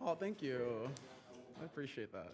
Oh, thank you. I appreciate that.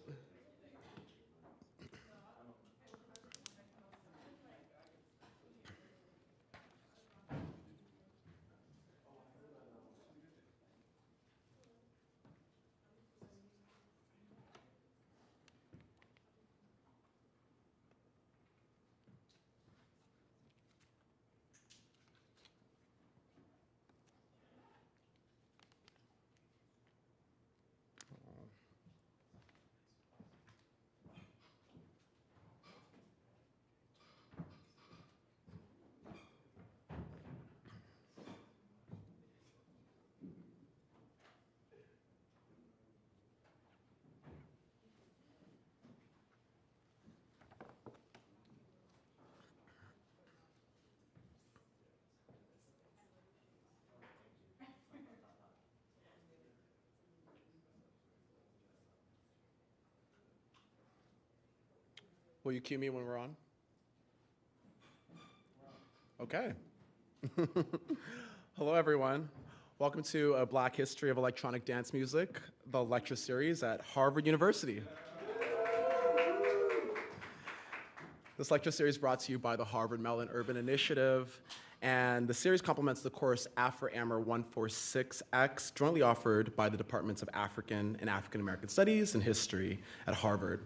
Will you cue me when we're on? Okay. Hello, everyone. Welcome to A Black History of Electronic Dance Music, the lecture series at Harvard University. This lecture series is brought to you by the Harvard Mellon Urban Initiative, and the series complements the course Afro-Amer 146X, jointly offered by the Departments of African and African American Studies and History at Harvard.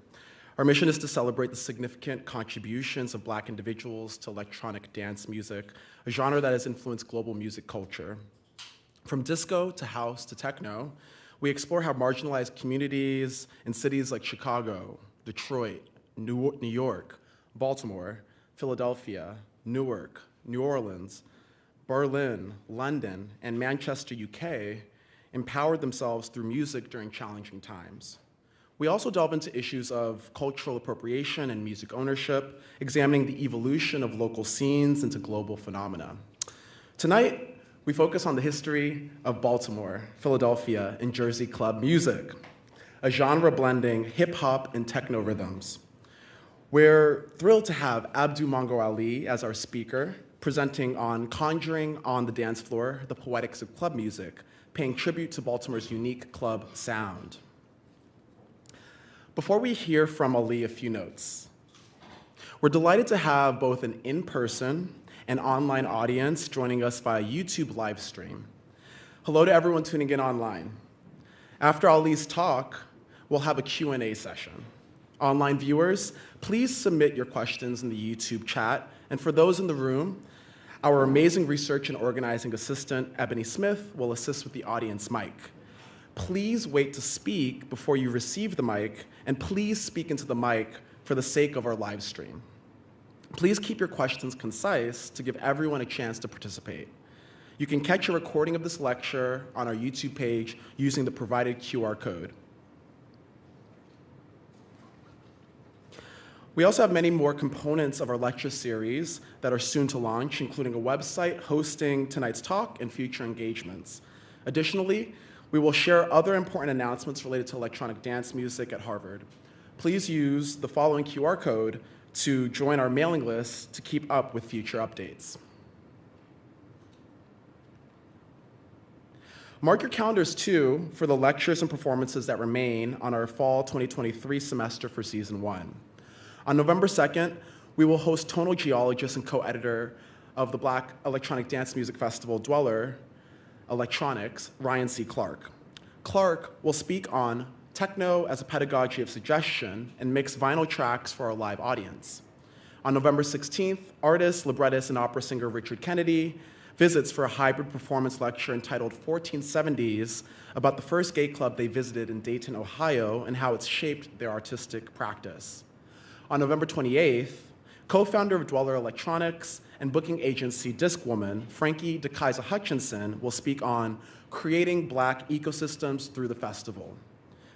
Our mission is to celebrate the significant contributions of Black individuals to electronic dance music, a genre that has influenced global music culture. From disco to house to techno, we explore how marginalized communities in cities like Chicago, Detroit, New York, Baltimore, Philadelphia, Newark, New Orleans, Berlin, London, and Manchester, UK, empowered themselves through music during challenging times. We also delve into issues of cultural appropriation and music ownership, examining the evolution of local scenes into global phenomena. Tonight, we focus on the history of Baltimore, Philadelphia, and Jersey club music, a genre blending hip-hop and techno rhythms. We're thrilled to have Abdu Mongo Ali as our speaker, presenting on Conjuring on the Dance Floor, the Poetics of Club Music, paying tribute to Baltimore's unique club sound. Before we hear from Ali, a few notes. We're delighted to have both an in-person and online audience joining us via YouTube live stream. Hello to everyone tuning in online. After Ali's talk, we'll have a Q&A session. Online viewers, please submit your questions in the YouTube chat. And for those in the room, our amazing research and organizing assistant, Ebony Smith, will assist with the audience mic. Please wait to speak before you receive the mic, and please speak into the mic for the sake of our live stream. Please keep your questions concise to give everyone a chance to participate. You can catch a recording of this lecture on our YouTube page using the provided QR code. We also have many more components of our lecture series that are soon to launch, including a website hosting tonight's talk and future engagements. Additionally, we will share other important announcements related to electronic dance music at Harvard. Please use the following QR code to join our mailing list to keep up with future updates. Mark your calendars, too, for the lectures and performances that remain on our fall 2023 semester for Season 1. On November 2nd, we will host tonal geologist and co-editor of the Black Electronic Dance Music Festival, Dweller Electronics, Ryan C. Clark. Clark will speak on techno as a pedagogy of suggestion and mix vinyl tracks for our live audience. On November 16th, artist, librettist, and opera singer Richard Kennedy visits for a hybrid performance lecture entitled 1470s about the first gay club they visited in Dayton, Ohio, and how it's shaped their artistic practice. On November 28th, co-founder of Dweller Electronics and booking agency Discwoman, Frankie DeKaiser Hutchinson, will speak on creating Black ecosystems through the festival.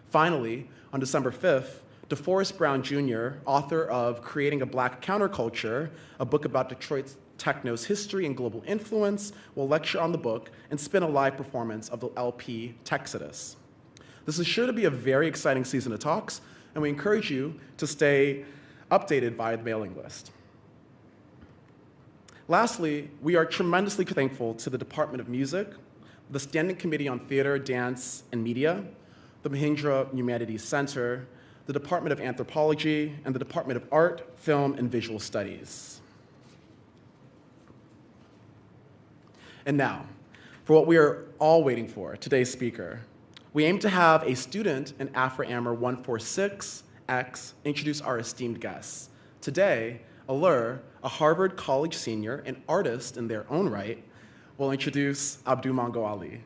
Finally, on December 5th, DeForest Brown Jr., author of Creating a Black Counterculture, a book about Detroit's techno's history and global influence, will lecture on the book and spin a live performance of the LP Texodus. This is sure to be a very exciting season of talks, and we encourage you to stay updated via the mailing list. Lastly, we are tremendously thankful to the Department of Music, the Standing Committee on Theater, Dance, and Media, the Mahindra Humanities Center, the Department of Anthropology, and the Department of Art, Film, and Visual Studies. And now, for what we are all waiting for, today's speaker. We aim to have a student in Afro-Ammer 146X introduce our esteemed guests. Today, Allure, a Harvard College senior and artist in their own right, will introduce Abdu Mongo Ali.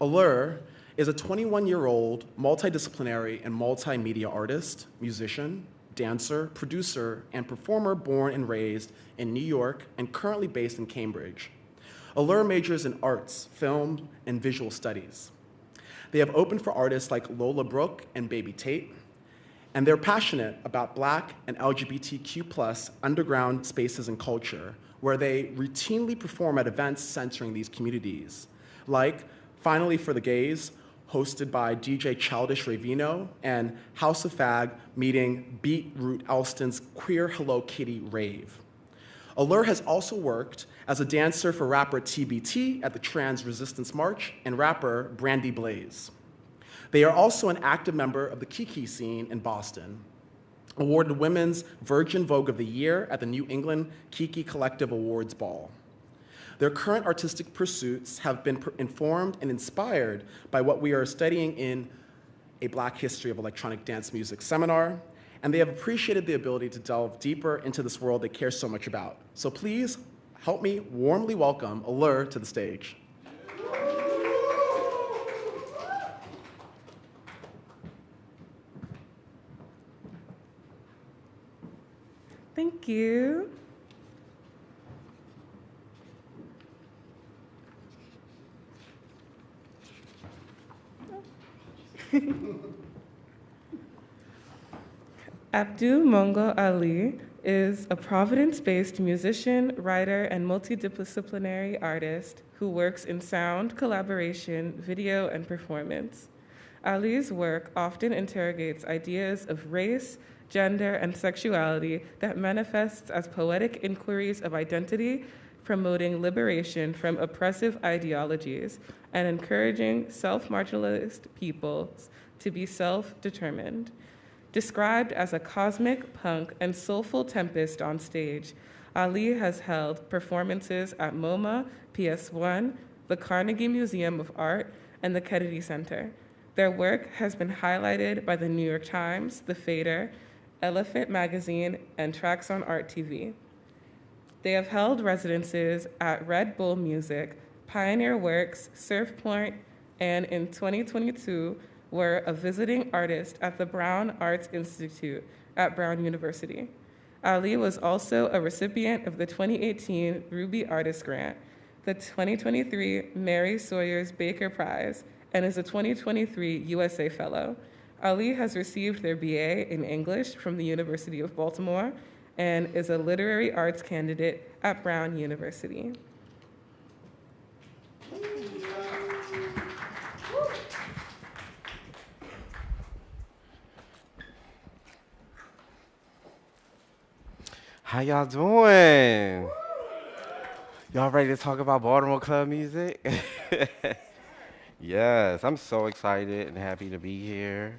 Allure is a 21-year-old multidisciplinary and multimedia artist, musician, dancer, producer, and performer born and raised in New York and currently based in Cambridge. Allure majors in arts, film, and visual studies. They have opened for artists like Lola Brooke and Baby Tate, and they're passionate about Black and LGBTQ+ underground spaces and culture, where they routinely perform at events centering these communities, like Finally for the Gays, hosted by DJ Childish Ravino, and House of Fag, meeting Beetroot Elston's Queer Hello Kitty rave. Allure has also worked as a dancer for rapper TBT at the Trans Resistance March and rapper Brandy Blaze. They are also an active member of the Kiki scene in Boston, awarded Women's Virgin Vogue of the Year at the New England Kiki Collective Awards Ball. Their current artistic pursuits have been informed and inspired by what we are studying in a Black History of Electronic Dance Music seminar, and they have appreciated the ability to delve deeper into this world they care so much about. So please help me warmly welcome Allure to the stage. Thank you. Abdu Mongo Ali is a Providence-based musician, writer, and multidisciplinary artist who works in sound, collaboration, video, and performance. Ali's work often interrogates ideas of race, gender, and sexuality that manifests as poetic inquiries of identity, promoting liberation from oppressive ideologies and encouraging self-marginalized peoples to be self-determined. Described as a cosmic punk and soulful tempest on stage, Ali has held performances at MoMA, PS1, the Carnegie Museum of Art, and the Kennedy Center. Their work has been highlighted by the New York Times, The Fader, Elephant Magazine, and Tracks on Art TV. They have held residencies at Red Bull Music, Pioneer Works, Surf Point, and in 2022 were a visiting artist at the Brown Arts Institute at Brown University. Ali was also a recipient of the 2018 Ruby Artist Grant, the 2023 Mary Sawyers Baker Prize, and is a 2023 USA Fellow. Ali has received their BA in English from the University of Baltimore and is a literary arts candidate at Brown University. How y'all doing? Y'all ready to talk about Baltimore club music? Yes, I'm so excited and happy to be here.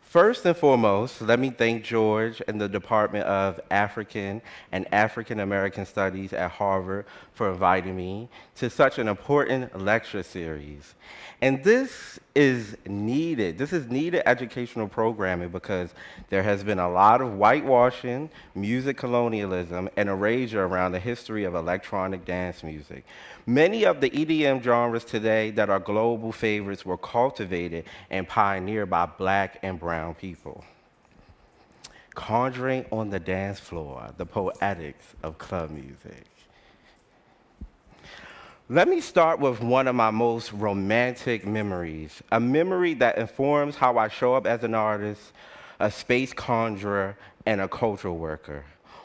First and foremost, let me thank George and the Department of African and African American Studies at Harvard for inviting me to such an important lecture series. And this is needed. This is needed educational programming because there has been a lot of whitewashing, music colonialism, and erasure around the history of electronic dance music. Many of the EDM genres today that are global favorites were cultivated and pioneered by Black and brown people. Conjuring on the dance floor, the poetics of club music. Let me start with one of my most romantic memories, a memory that informs how I show up as an artist, a space conjurer, and a cultural worker.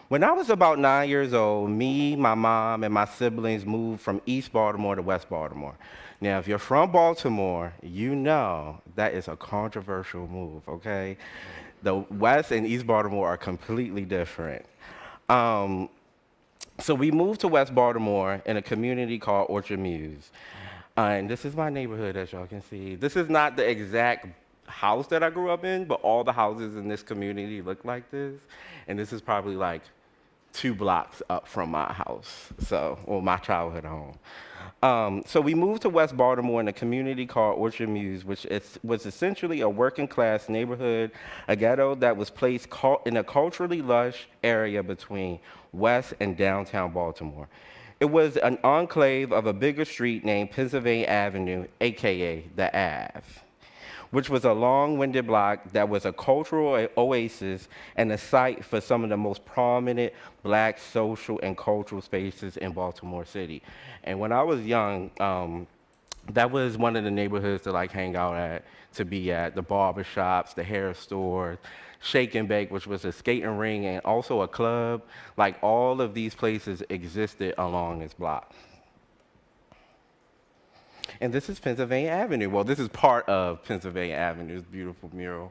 When I was about 9 years old, me, my mom, and my siblings moved from East Baltimore to West Baltimore. Now, if you're from Baltimore, you know that is a controversial move, okay? The West and East Baltimore are completely different. So we moved to West Baltimore in a community called Orchard Mews. And this is my neighborhood, as y'all can see. This is not the exact house that I grew up in, but all the houses in this community look like this. And this is probably like 2 blocks up from my house, or my childhood home. So we moved to West Baltimore in a community called Orchard Mews, which was essentially a working class neighborhood, a ghetto that was placed in a culturally lush area between West and downtown Baltimore. It was an enclave of a bigger street named Pennsylvania Avenue, AKA the Ave, which was a long-winded block that was a cultural oasis and a site for some of the most prominent Black social and cultural spaces in Baltimore City. And when I was young, that was one of the neighborhoods to like hang out at, to be at, the barber shops, the hair stores, Shake and Bake, which was a skating ring and also a club. Like all of these places existed along this block. And this is Pennsylvania Avenue. Well, this is part of Pennsylvania Avenue's beautiful mural.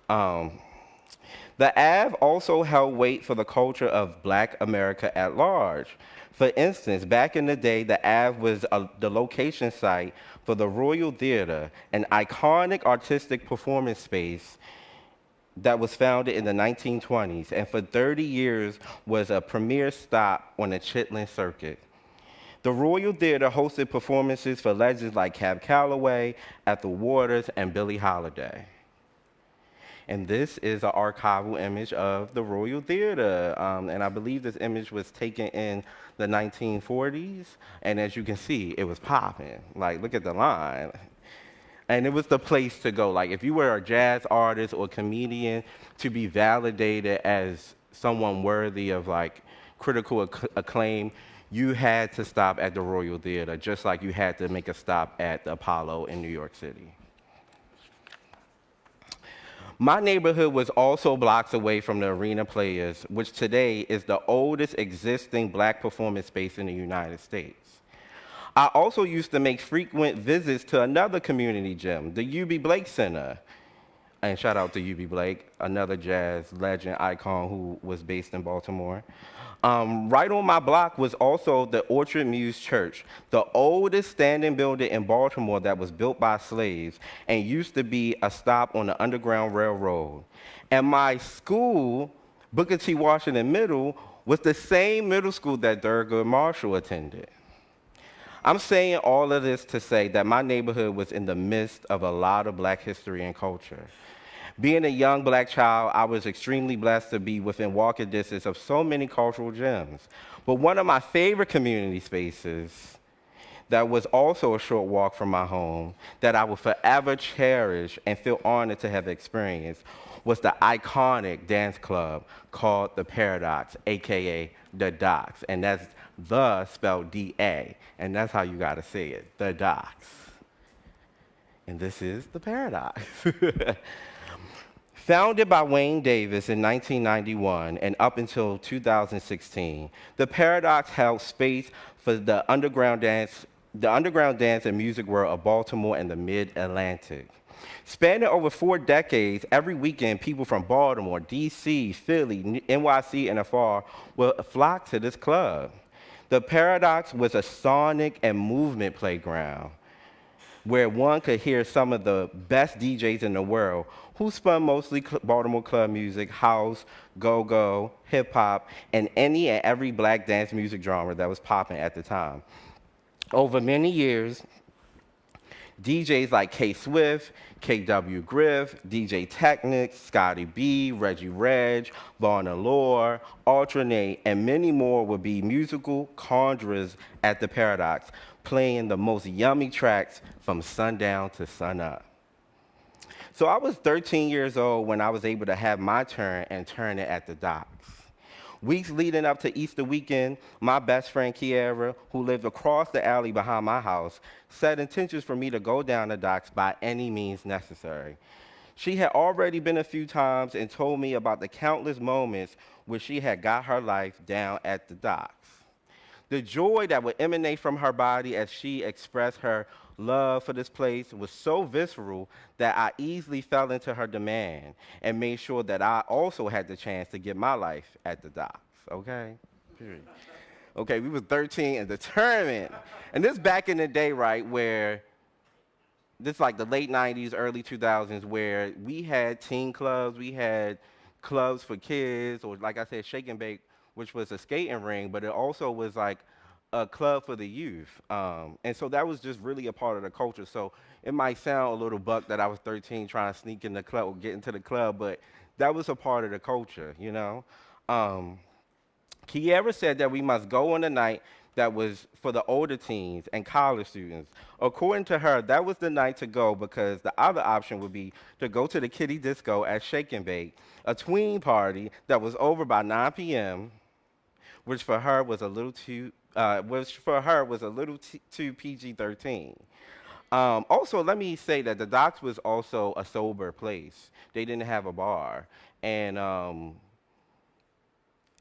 The Ave also held weight for the culture of Black America at large. For instance, back in the day, the Ave was the location site for the Royal Theater, an iconic artistic performance space that was founded in the 1920s, and for 30 years was a premier stop on the Chitlin Circuit. The Royal Theater hosted performances for legends like Cab Calloway, Ethel Waters, and Billie Holiday. And this is an archival image of the Royal Theater. And I believe this image was taken in the 1940s. And as you can see, it was popping. Like, look at the line. And it was the place to go. Like, if you were a jazz artist or comedian, to be validated as someone worthy of, like, critical acclaim, you had to stop at the Royal Theater, just like you had to make a stop at the Apollo in New York City. My neighborhood was also blocks away from the Arena Players, which today is the oldest existing Black performance space in the United States. I also used to make frequent visits to another community gym, the UB Blake Center. And shout out to UB Blake, another jazz legend icon who was based in Baltimore. Right on my block was also the Orchard Mews Church, the oldest standing building in Baltimore that was built by slaves and used to be a stop on the Underground Railroad. And my school, Booker T. Washington Middle, was the same middle school that Thurgood Marshall attended. I'm saying all of this to say that my neighborhood was in the midst of a lot of Black history and culture. Being a young Black child, I was extremely blessed to be within walking distance of so many cultural gems. But one of my favorite community spaces that was also a short walk from my home that I will forever cherish and feel honored to have experienced was the iconic dance club called the Paradox, AKA the Docks. And that's the spelled D-A, and that's how you gotta say it, the Docks. And this is the Paradox. Founded by Wayne Davis in 1991 and up until 2016, the Paradox held space for the underground dance and music world of Baltimore and the Mid-Atlantic. Spanning over 4 decades, every weekend, people from Baltimore, DC, Philly, NYC, and afar will flock to this club. The Paradox was a sonic and movement playground where one could hear some of the best DJs in the world who spun mostly Baltimore club music, house, go-go, hip-hop, and any and every Black dance music genre that was popping at the time. Over many years, DJs like K Swift, KW Griff, DJ Technics, Scotty B, Reggie Reg, Vaughn Allure, Alternate, and many more would be musical conjurers at the Paradox, playing the most yummy tracks from sundown to sunup. So I was 13 years old when I was able to have my turn and turn it at the Docks. Weeks leading up to Easter weekend, my best friend Kiara, who lived across the alley behind my house, set intentions for me to go down the docks by any means necessary. She had already been a few times and told me about the countless moments where she had got her life down at the docks. The joy that would emanate from her body as she expressed her love for this place was so visceral that I easily fell into her demand and made sure that I also had the chance to get my life at the docks, okay? Period. Okay, we was 13 and determined. And this back in the day, right, where this like the late 90s, early 2000s, where we had teen clubs, we had clubs for kids, or like I said, Shake and Bake, which was a skating ring, but it also was like a club for the youth. And so that was just really a part of the culture. So it might sound a little buck that I was 13 trying to sneak in the club or get into the club, but that was a part of the culture, you know? Kiera said that we must go on a night that was for the older teens and college students. According to her, that was the night to go because the other option would be to go to the kiddie disco at Shake and Bake, a tween party that was over by 9 p.m., which for her was a little too too PG-13. Also, let me say that the docks was also a sober place. They didn't have a bar, and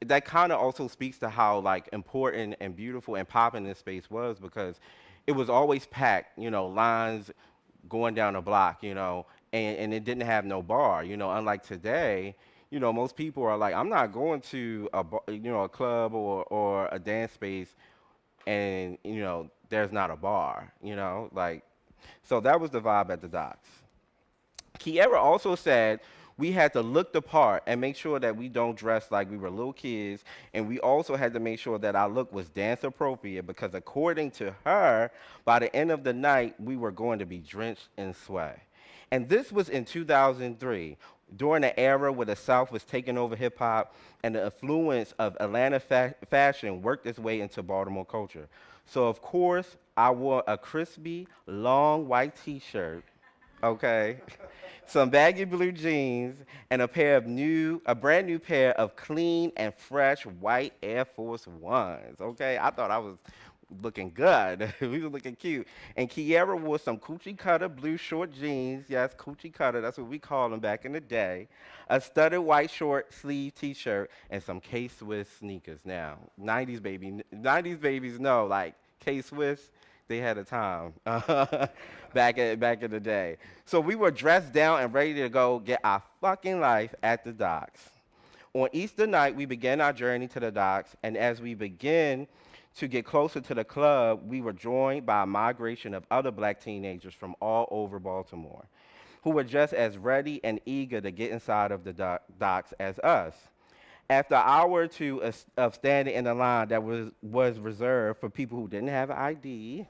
that kind of also speaks to how like important and beautiful and popping this space was because it was always packed, you know, lines going down the block, you know, and it didn't have no bar, you know, unlike today, you know, most people are like, I'm not going to a a club or a dance space and, you know, there's not a bar, you know, like, so that was the vibe at the docks. Kiera also said we had to look the part and make sure that we don't dress like we were little kids, and we also had to make sure that our look was dance appropriate because according to her, by the end of the night, we were going to be drenched in sweat. And this was in 2003, during the era where the South was taking over hip-hop and the influence of Atlanta fashion worked its way into Baltimore culture. So, of course, I wore a crispy, long white T-shirt, okay, some baggy blue jeans, and a brand new pair of clean and fresh white Air Force Ones, okay? I thought I was looking good. We were looking cute. And Kiera wore some coochie cutter blue short jeans. Yes, coochie cutter, that's what we called them back in the day. A studded white short sleeve T-shirt and some K-Swiss sneakers. Now, 90s babies know, like K-Swiss, they had a time back in the day. So we were dressed down and ready to go get our fucking life at the docks. On Easter night, we began our journey to the docks, and as we began to get closer to the club, we were joined by a migration of other black teenagers from all over Baltimore who were just as ready and eager to get inside of the docks as us. After an hour or two of standing in a line that was reserved for people who didn't have an ID,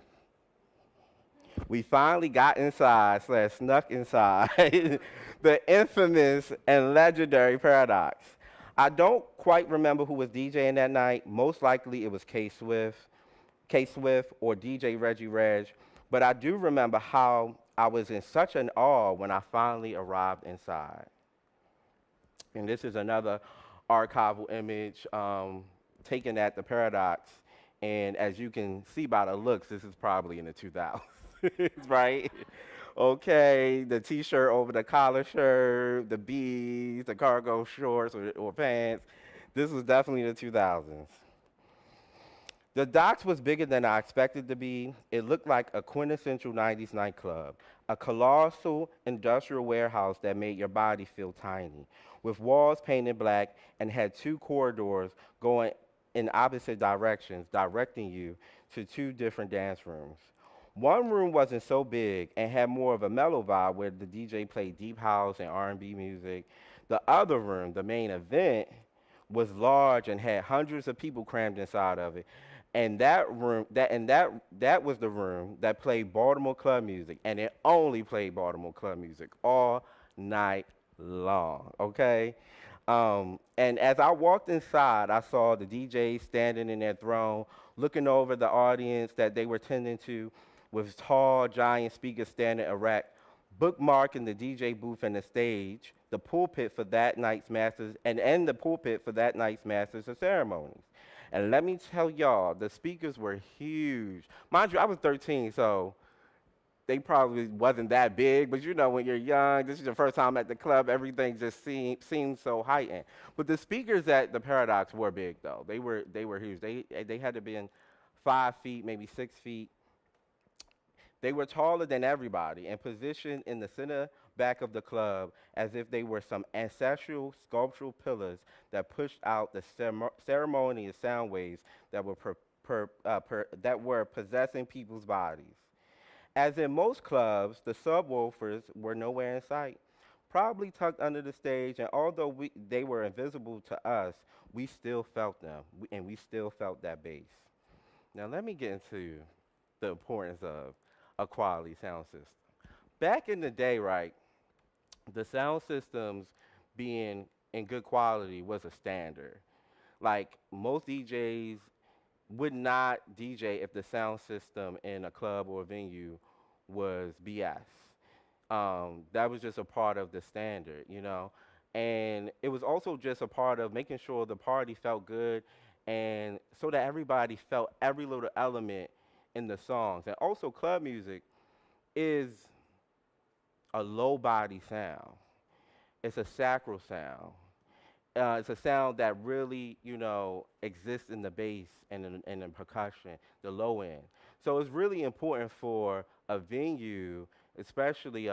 we finally got inside, snuck inside, the infamous and legendary Paradox. I don't quite remember who was DJing that night. Most likely it was K-Swift or DJ Reggie Reg, but I do remember how I was in such an awe when I finally arrived inside. And this is another archival image taken at the Paradox, and as you can see by the looks, this is probably in the 2000s, right? Okay, the T-shirt over the collar shirt, the beads, the cargo shorts or pants. This was definitely the 2000s. The docks was bigger than I expected to be. It looked like a quintessential 90s nightclub, a colossal industrial warehouse that made your body feel tiny, with walls painted black and had 2 corridors going in opposite directions, directing you to 2 different dance rooms. One room wasn't so big and had more of a mellow vibe where the DJ played deep house and R&B music. The other room, the main event, was large and had hundreds of people crammed inside of it. And that was the room that played Baltimore club music, and it only played Baltimore club music all night long, okay? And as I walked inside, I saw the DJs standing in their throne, looking over the audience that they were tending to, with tall, giant speakers standing erect, bookmarking the DJ booth and the stage, the pulpit for that night's masters and the pulpit for that night's masters of ceremonies. And let me tell y'all, the speakers were huge. Mind you, I was 13, so they probably wasn't that big, but you know, when you're young, this is your first time at the club, everything just seems so heightened. But the speakers at the Paradox were big though. They were huge. They had to be in 5 feet, maybe 6 feet. They were taller than everybody and positioned in the center back of the club as if they were some ancestral sculptural pillars that pushed out the ceremonious sound waves that that were possessing people's bodies. As in most clubs, the subwoofers were nowhere in sight, probably tucked under the stage, and although they were invisible to us, we still felt them, and we still felt that bass. Now let me get into the importance of a quality sound system. Back in the day, right, the sound systems being in good quality was a standard. Like most DJs would not DJ if the sound system in a club or a venue was BS. That was just a part of the standard, you know? And it was also just a part of making sure the party felt good and so that everybody felt every little element in the songs. And also club music is a low body sound. It's a sacral sound. It's a sound that really, you know, exists in the bass and in the percussion, the low end. So it's really important for a venue, especially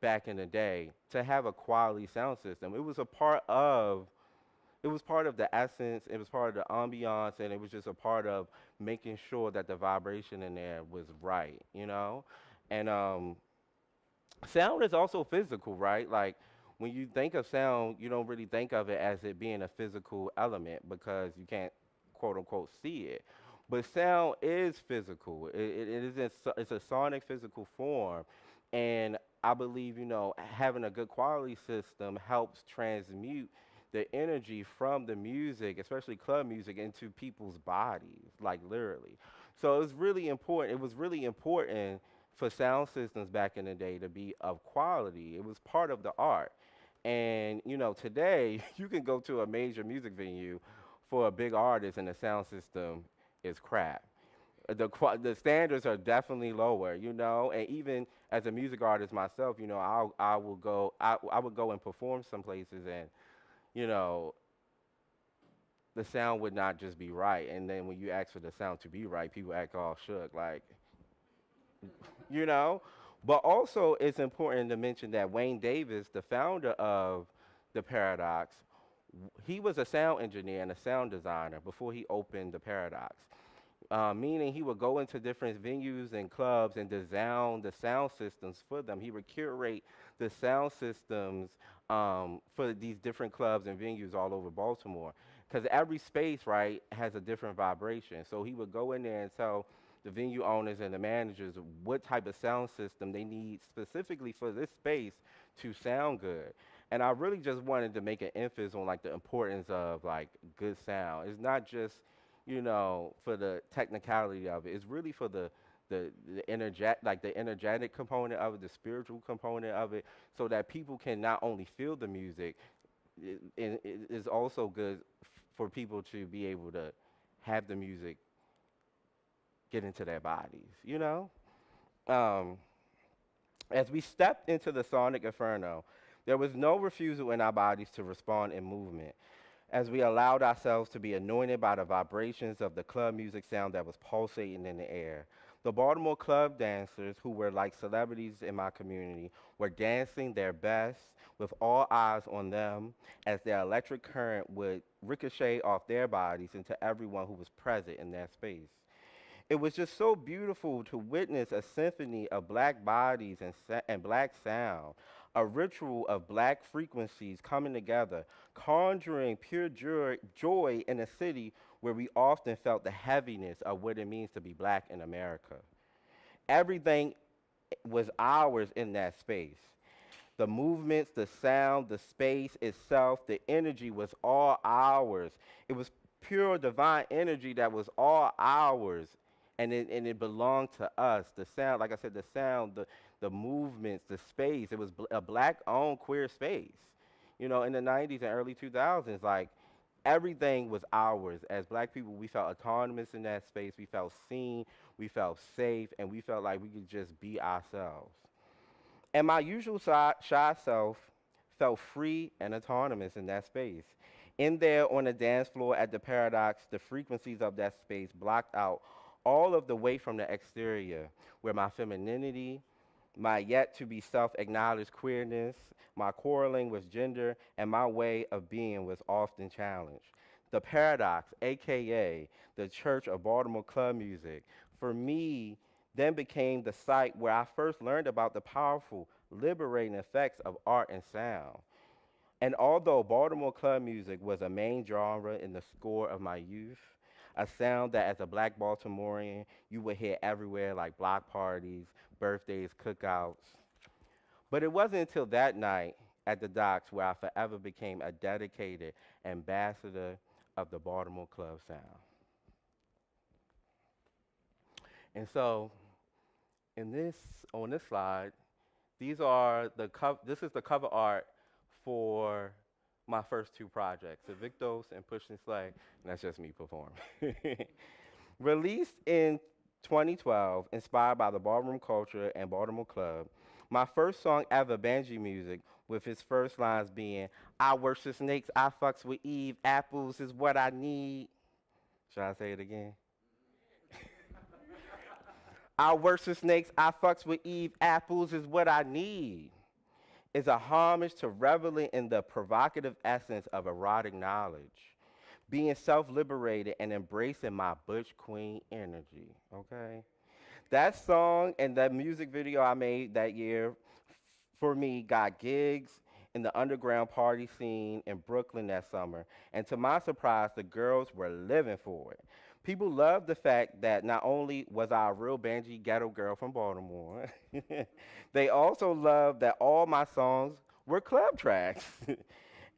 back in the day, to have a quality sound system. It was part of the essence, it was part of the ambiance, and it was just a part of making sure that the vibration in there was right, you know? And sound is also physical, right? Like when you think of sound, you don't really think of it as it being a physical element because you can't quote unquote see it. But sound is physical. It's a sonic physical form. And I believe, you know, having a good quality system helps transmute the energy from the music, especially club music, into people's bodies, like literally. So it's really important. It was really important for sound systems back in the day to be of quality. It was part of the art. And, you know, today you can go to a major music venue for a big artist and the sound system is crap. The standards are definitely lower, you know, and even as a music artist myself, you know, I would go and perform some places and, you know, the sound would not just be right. And then when you ask for the sound to be right, people act all shook, like, you know. But also, it's important to mention that Wayne Davis, the founder of the Paradox, he was a sound engineer and a sound designer before he opened the Paradox. Meaning he would go into different venues and clubs and design the sound systems for them. He would curate the sound systems for these different clubs and venues all over Baltimore. Because every space, right, has a different vibration. So he would go in there and tell the venue owners and the managers what type of sound system they need specifically for this space to sound good. And I really just wanted to make an emphasis on like the importance of like good sound. It's not just, you know, for the technicality of it. It's really for the energetic component of it, the spiritual component of it, so that people can not only feel the music, it is also good for people to be able to have the music get into their bodies, you know? As we stepped into the sonic inferno, there was no refusal in our bodies to respond in movement as we allowed ourselves to be anointed by the vibrations of the club music sound that was pulsating in the air. The Baltimore club dancers, who were like celebrities in my community, were dancing their best with all eyes on them as their electric current would ricochet off their bodies into everyone who was present in that space. It was just so beautiful to witness a symphony of black bodies and black sound, a ritual of black frequencies coming together, conjuring pure joy in a city where we often felt the heaviness of what it means to be black in America. Everything was ours in that space. The movements, the sound, the space itself, the energy was all ours. It was pure divine energy that was all ours. And it belonged to us. The sound, like I said, the sound, the the movements, the space. It was a black-owned queer space. You know, in the 90s and early 2000s, like, everything was ours. As black people, we felt autonomous in that space. We felt seen, we felt safe, and we felt like we could just be ourselves. And my usual shy self felt free and autonomous in that space. In there on the dance floor at the Paradox, the frequencies of that space blocked out all of the weight from the exterior, where my femininity, my yet to be self-acknowledged queerness, my quarreling with gender, and my way of being was often challenged. The Paradox, aka the Church of Baltimore Club Music, for me, then became the site where I first learned about the powerful, liberating effects of art and sound. And although Baltimore club music was a main genre in the score of my youth, a sound that as a black Baltimorean you would hear everywhere like block parties, birthdays, cookouts. But it wasn't until that night at the docks where I forever became a dedicated ambassador of the Baltimore club sound. And so on this slide, this is the cover art for my first two projects, Evictos and Push and Slay, and that's just me performing. Released in 2012, inspired by the ballroom culture and Baltimore Club, my first song ever, Banji Music, with its first lines being, I worship snakes, I fucks with Eve, apples is what I need. Should I say it again? I worship snakes, I fucks with Eve, apples is what I need. Is a homage to reveling in the provocative essence of erotic knowledge, being self-liberated and embracing my butch queen energy, okay? That song and that music video I made that year, for me, got gigs in the underground party scene in Brooklyn that summer, and to my surprise, the girls were living for it. People loved the fact that not only was I a real Banji ghetto girl from Baltimore, they also loved that all my songs were club tracks.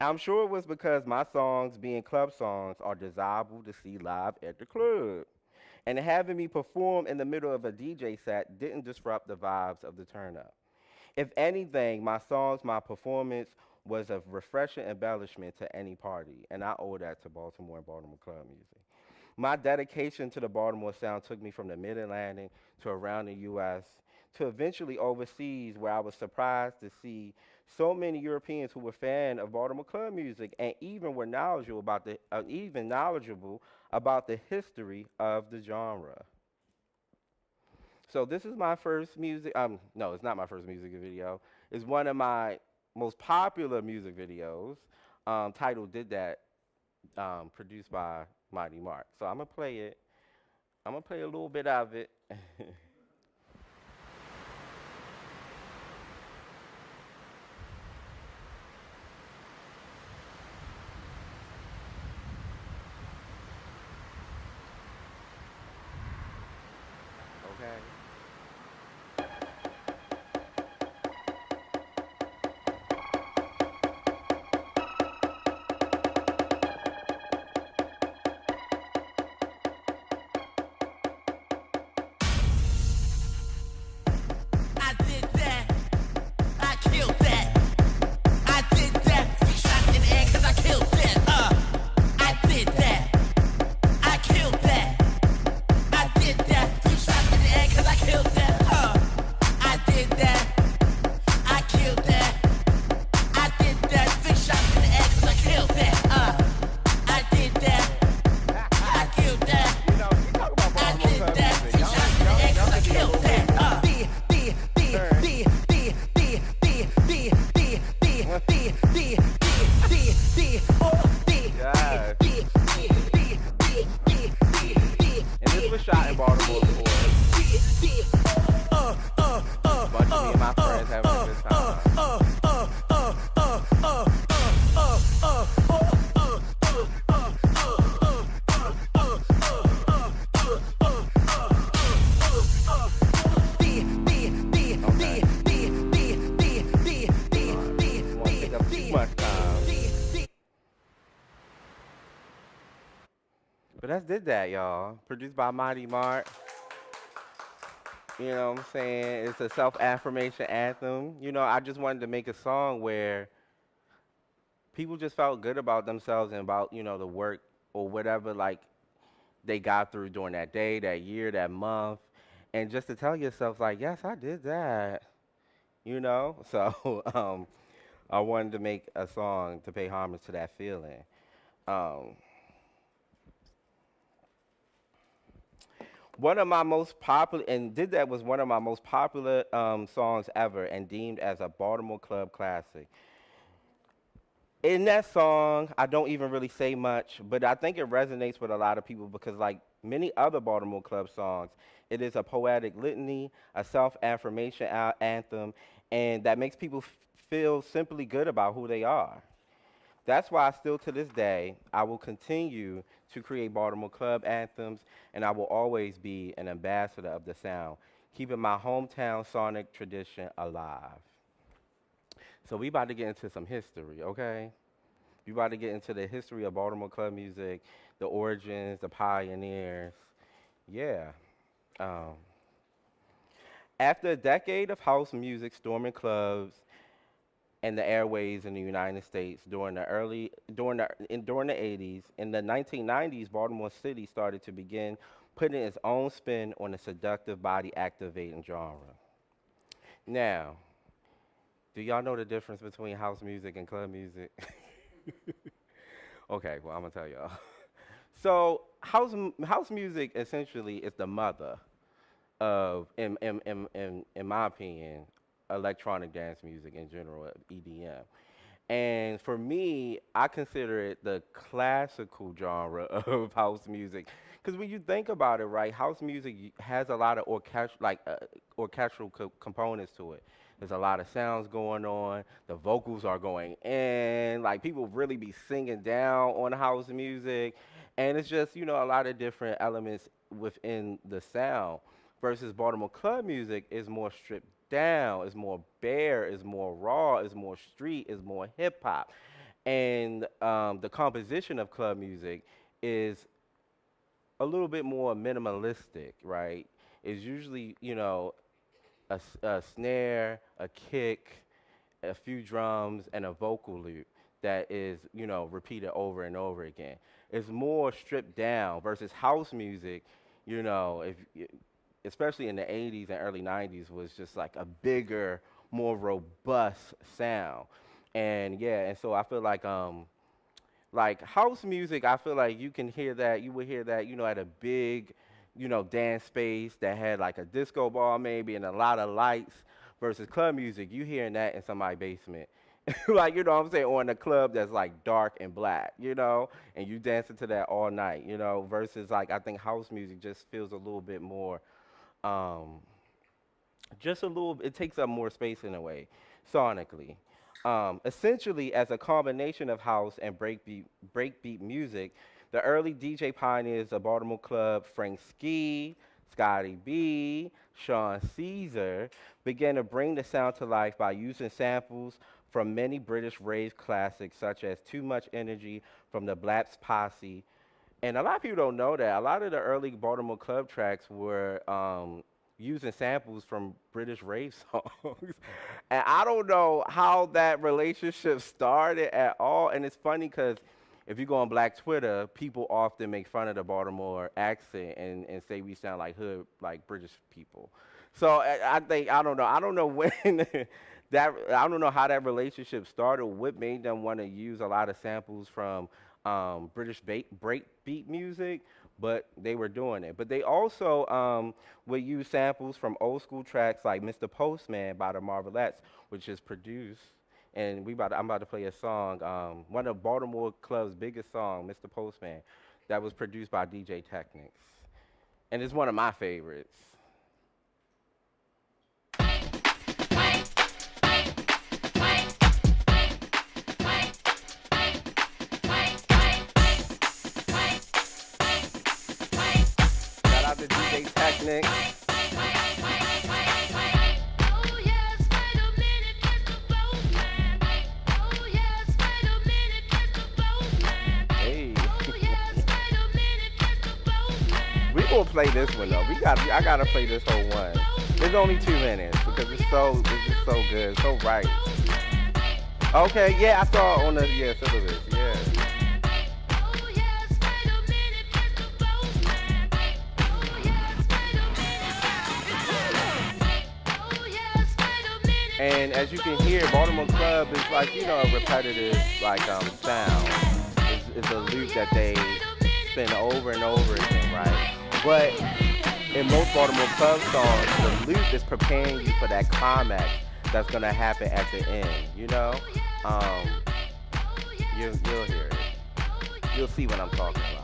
I'm sure it was because my songs, being club songs, are desirable to see live at the club. And having me perform in the middle of a DJ set didn't disrupt the vibes of the turn up. If anything, my songs, my performance was a refreshing embellishment to any party, and I owe that to Baltimore and Baltimore club music. My dedication to the Baltimore sound took me from the Mid-Atlantic to around the U.S. to eventually overseas, where I was surprised to see so many Europeans who were fans of Baltimore club music and even were knowledgeable about the history of the genre. So this is my first music. No, it's not my first music video. It's one of my most popular music videos, titled "Did That," produced by Mighty Mark. So I'm gonna play it. I'm gonna play a little bit of it. Okay. Shot in Baltimore before. Bunch of me and my friends having a good time. Won't take up too much time. But that's Did That, y'all. Produced by Mighty Mark. You know what I'm saying? It's a self-affirmation anthem. You know, I just wanted to make a song where people just felt good about themselves and about, you know, the work or whatever, like, they got through during that day, that year, that month. And just to tell yourself, like, yes, I did that, you know? So I wanted to make a song to pay homage to that feeling. Um, One of my most popular, and Did That was one of my most popular songs ever and deemed as a Baltimore Club classic. In that song, I don't even really say much, but I think it resonates with a lot of people because, like many other Baltimore Club songs, it is a poetic litany, a self-affirmation anthem, and that makes people feel simply good about who they are. That's why still to this day, I will continue to create Baltimore Club anthems, and I will always be an ambassador of the sound, keeping my hometown sonic tradition alive. So we about to get into some history, okay? We about to get into the history of Baltimore Club music, the origins, the pioneers. Yeah. Um, After a decade of house music storming clubs and the airways in the United States during the 80s. In the 1990s, Baltimore City started to begin putting its own spin on the seductive body activating genre. Now, do y'all know the difference between house music and club music? Okay, well, I'm gonna tell y'all. So, house music essentially is the mother of, in my opinion, electronic dance music in general, EDM. And for me, I consider it the classical genre of house music. Because when you think about it, right, house music has a lot of orchestral components to it. There's a lot of sounds going on. The vocals are going in. Like, people really be singing down on house music. And it's just, you know, a lot of different elements within the sound. Versus Baltimore club music is more stripped down, is more bare, is more raw, is more street, is more hip hop. And the composition of club music is a little bit more minimalistic, right? It's usually, you know, a snare, a kick, a few drums, and a vocal loop that is, you know, repeated over and over again. It's more stripped down versus house music, you know, especially in the 80s and early 90s, was just like a bigger, more robust sound. And yeah, and so I feel like house music, I feel like you would hear that, you know, at a big, you know, dance space that had like a disco ball maybe and a lot of lights versus club music, you hearing that in somebody's basement. Like, you know what I'm saying, or in a club that's like dark and black, you know, and you dancing to that all night, you know, versus like I think house music just feels a little bit more, it takes up more space in a way, sonically. Essentially, as a combination of house and breakbeat music, the early DJ pioneers of Baltimore Club, Frank Ski, Scotty B, Sean Caesar, began to bring the sound to life by using samples from many British rave classics, such as Too Much Energy from the Blaps Posse. And a lot of people don't know that. A lot of the early Baltimore Club tracks were using samples from British rave songs. And I don't know how that relationship started at all. And it's funny because if you go on Black Twitter, people often make fun of the Baltimore accent and say we sound like hood, like British people. So I don't know when I don't know how that relationship started, what made them want to use a lot of samples from British breakbeat music, but they were doing it. But they also would use samples from old school tracks like Mr. Postman by the Marvelettes, which is produced. And I'm about to play a song, one of Baltimore Club's biggest songs, Mr. Postman, that was produced by DJ Technics. And it's one of my favorites. Shout out to DJ Technics. We're gonna play this one though. I gotta play this whole one. It's only 2 minutes because it's just so good, so right. Okay, yeah, I saw it on the syllabus. Yeah. And as you can hear, Baltimore Club is like, a repetitive like sound. It's a loop that they spin over and over again, right? But in most Baltimore Club songs, the loop is preparing you for that climax that's gonna happen at the end. Um, you'll hear it. You'll see what I'm talking about.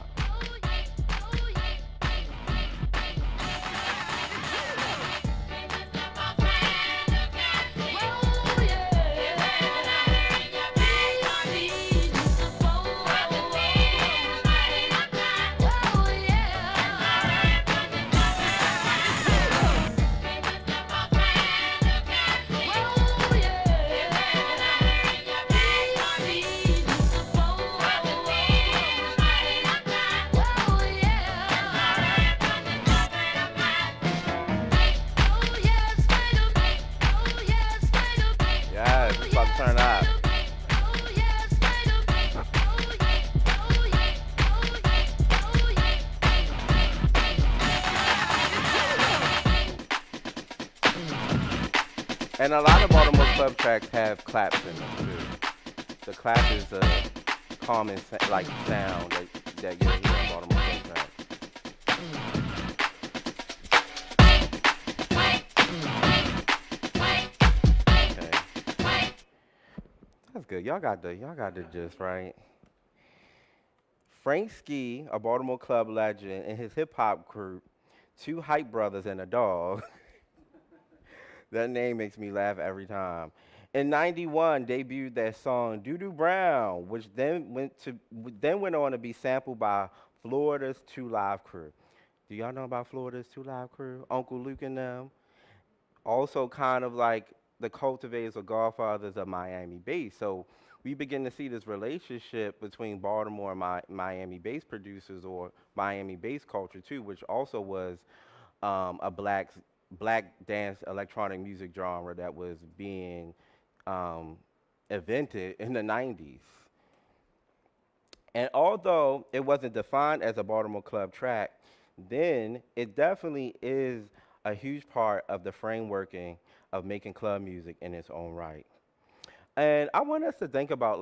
Yes, it's about to turn up. And a lot of Baltimore Club tracks have claps in them too. The clap is a common sound that you'll hear on Baltimore Club tracks. Okay. That's good. Y'all got the gist, right? Frank Ski, a Baltimore Club legend, and his hip hop group, Two Hype Brothers and a Dog. That name makes me laugh every time. In '91, debuted that song "Doo Doo Brown," which then went on to be sampled by Florida's Two Live Crew. Do y'all know about Florida's Two Live Crew? Uncle Luke and them. Also, kind of like the cultivators or godfathers of Miami bass. So we begin to see this relationship between Baltimore and Miami bass producers or Miami bass culture too, which also was a black dance electronic music genre that was being invented in the 90s. And although it wasn't defined as a Baltimore Club track, then it definitely is a huge part of the frameworking of making club music in its own right. And I want us to think about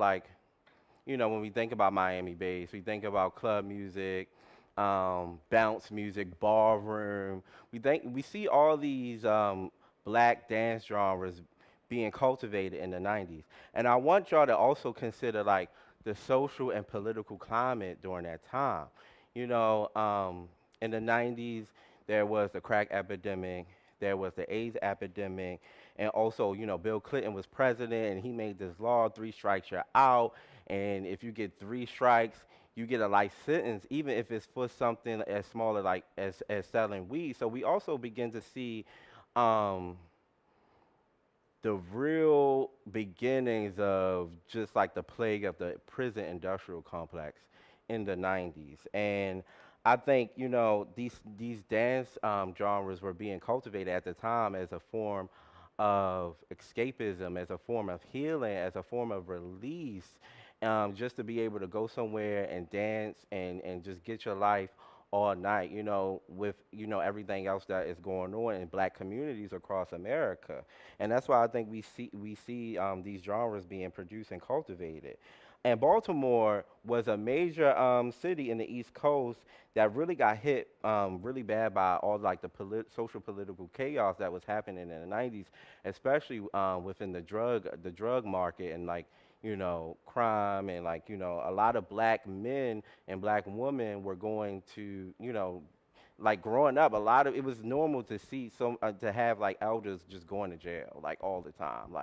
when we think about Miami bass, we think about club music, bounce music, ballroom. We see all these black dance genres being cultivated in the 90s. And I want y'all to also consider the social and political climate during that time. In the 90s, there was the crack epidemic, there was the AIDS epidemic, and also, Bill Clinton was president, and he made this law: 3 strikes, you're out, and if you get 3 strikes, you get a life sentence, even if it's for something as small as selling weed. So we also begin to see the real beginnings of just the plague of the prison industrial complex in the 90s. And I think, these dance genres were being cultivated at the time as a form of escapism, as a form of healing, as a form of release, just to be able to go somewhere and dance and just get your life all night, with, everything else that is going on in black communities across America. And that's why I think we see these genres being produced and cultivated. And Baltimore was a major city in the East Coast that really got hit really bad by all the social political chaos that was happening in the 90s, especially within the drug market and crime and a lot of black men and black women were going to growing up, it was normal to see to have elders just going to jail all the time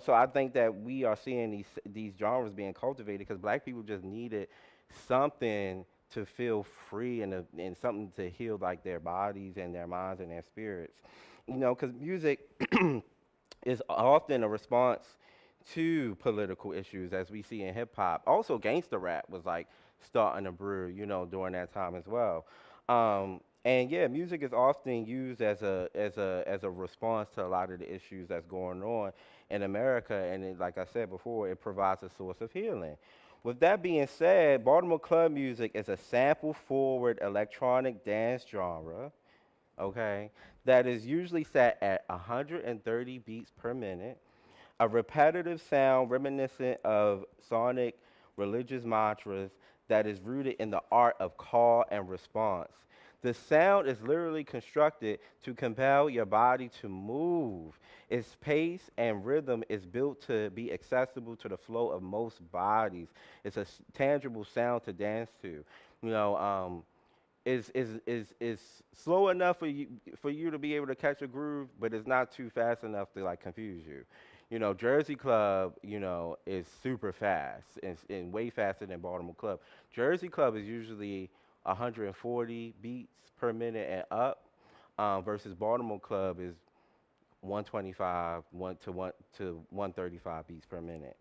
so I think that we are seeing these genres being cultivated because black people just needed something to feel free and something to heal their bodies and their minds and their spirits. Because music is often a response to political issues, as we see in hip hop. Also, gangster rap was starting to brew, during that time as well. And yeah, music is often used as a response to a lot of the issues that's going on in America. And like I said before, it provides a source of healing. With that being said, Baltimore club music is a sample-forward electronic dance genre, okay, that is usually set at 130 beats per minute, a repetitive sound reminiscent of sonic religious mantras that is rooted in the art of call and response. The sound is literally constructed to compel your body to move. Its pace and rhythm is built to be accessible to the flow of most bodies. It's a tangible sound to dance to. You know, is slow enough for you to be able to catch a groove, but it's not too fast enough to like confuse you. You know, Jersey Club, you know, is super fast and way faster than Baltimore Club. Jersey Club is usually 140 beats per minute and up, versus Baltimore Club is 125 1 to 135 beats per minute.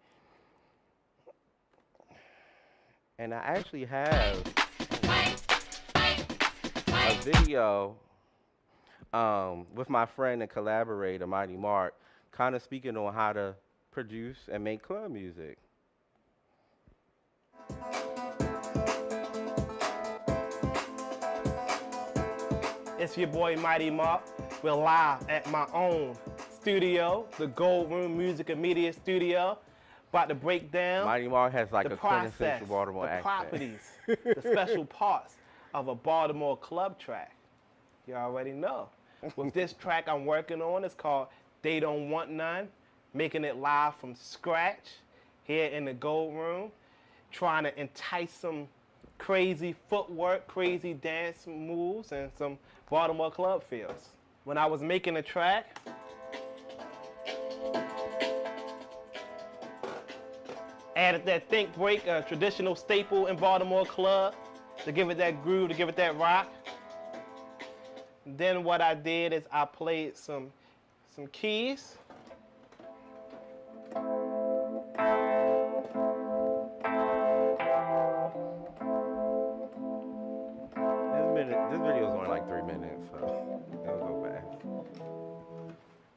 And I actually have a video with my friend and collaborator, Mighty Mark, kind of speaking on how to produce and make club music. It's your boy Mighty Mark. We're live at my own studio, the Gold Room Music and Media Studio. About to break down Mighty Mark has like the a process, quintessential Baltimore the accent. properties, the special parts of a Baltimore club track. You already know. With this track I'm working on, it's called They Don't Want None, making it live from scratch here in the Gold Room, trying to entice some crazy footwork, crazy dance moves, and some Baltimore club feels. When I was making the track, added that think break, a traditional staple in Baltimore club, to give it that groove, to give it that rock. Then what I did is I played some keys. This video is only like 3 minutes, so it'll go fast.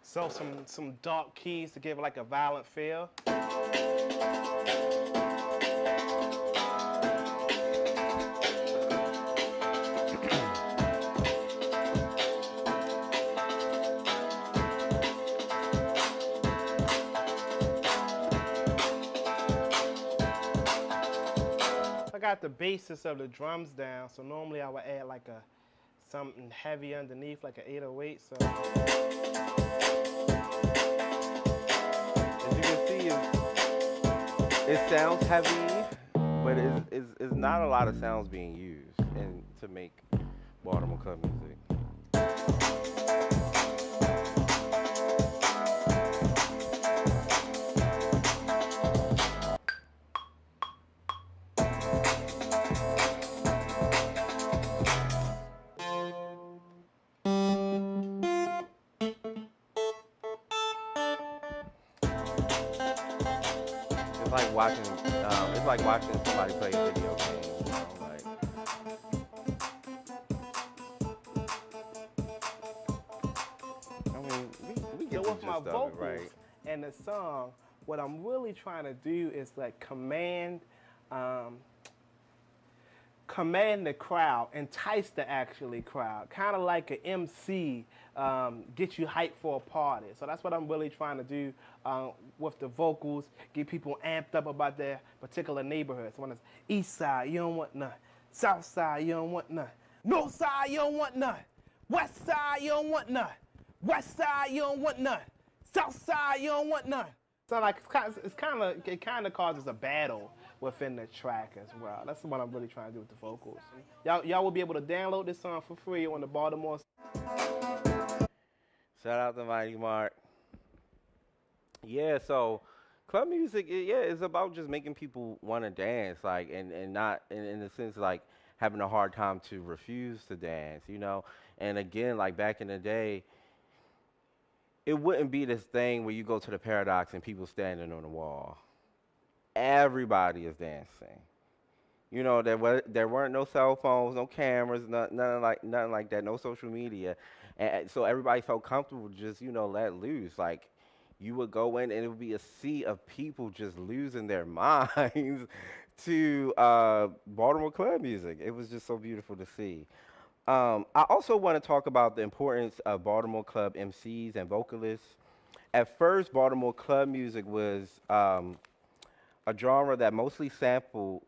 So some dark keys to give it like a violent feel. I got the basis of the drums down, so normally I would add like something heavy underneath, like an 808. So As you can see, it sounds heavy, but it's not a lot of sounds being used to make Baltimore club music. It's like watching somebody play a video game. You know, like. I mean, we get with my vocals right? and the song, what I'm really trying to do is like command the crowd, entice the crowd, kind of like an MC, get you hyped for a party. So that's what I'm really trying to do with the vocals, get people amped up about their particular neighborhood. So when it's east side, you don't want none. South side, you don't want none. North side, you don't want none. West side, you don't want none. West side, you don't want none. South side, you don't want none. So like it kind of causes a battle within the track as well. That's what I'm really trying to do with the vocals. Y'all will be able to download this song for free on the Baltimore. Shout out to Mighty Mark. Yeah, so club music, it's about just making people want to dance, like, and not in the sense like having a hard time to refuse to dance, you know. And again, like back in the day, it wouldn't be this thing where you go to the Paradox and people standing on the wall. Everybody is dancing. You know, there weren't no cell phones, no cameras, nothing like that, no social media, and so everybody felt comfortable just let loose. Like you would go in and it would be a sea of people just losing their minds to Baltimore club music. It was just so beautiful to see. I also want to talk about the importance of Baltimore club MCs and vocalists. At first, Baltimore club music was a genre that mostly used sample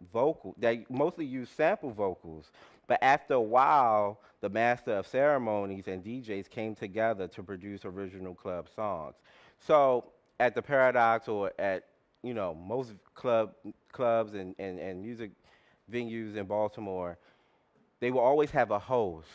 vocals. But after a while, the master of ceremonies and DJs came together to produce original club songs. So at the Paradox or at most clubs and music venues in Baltimore, they will always have a host.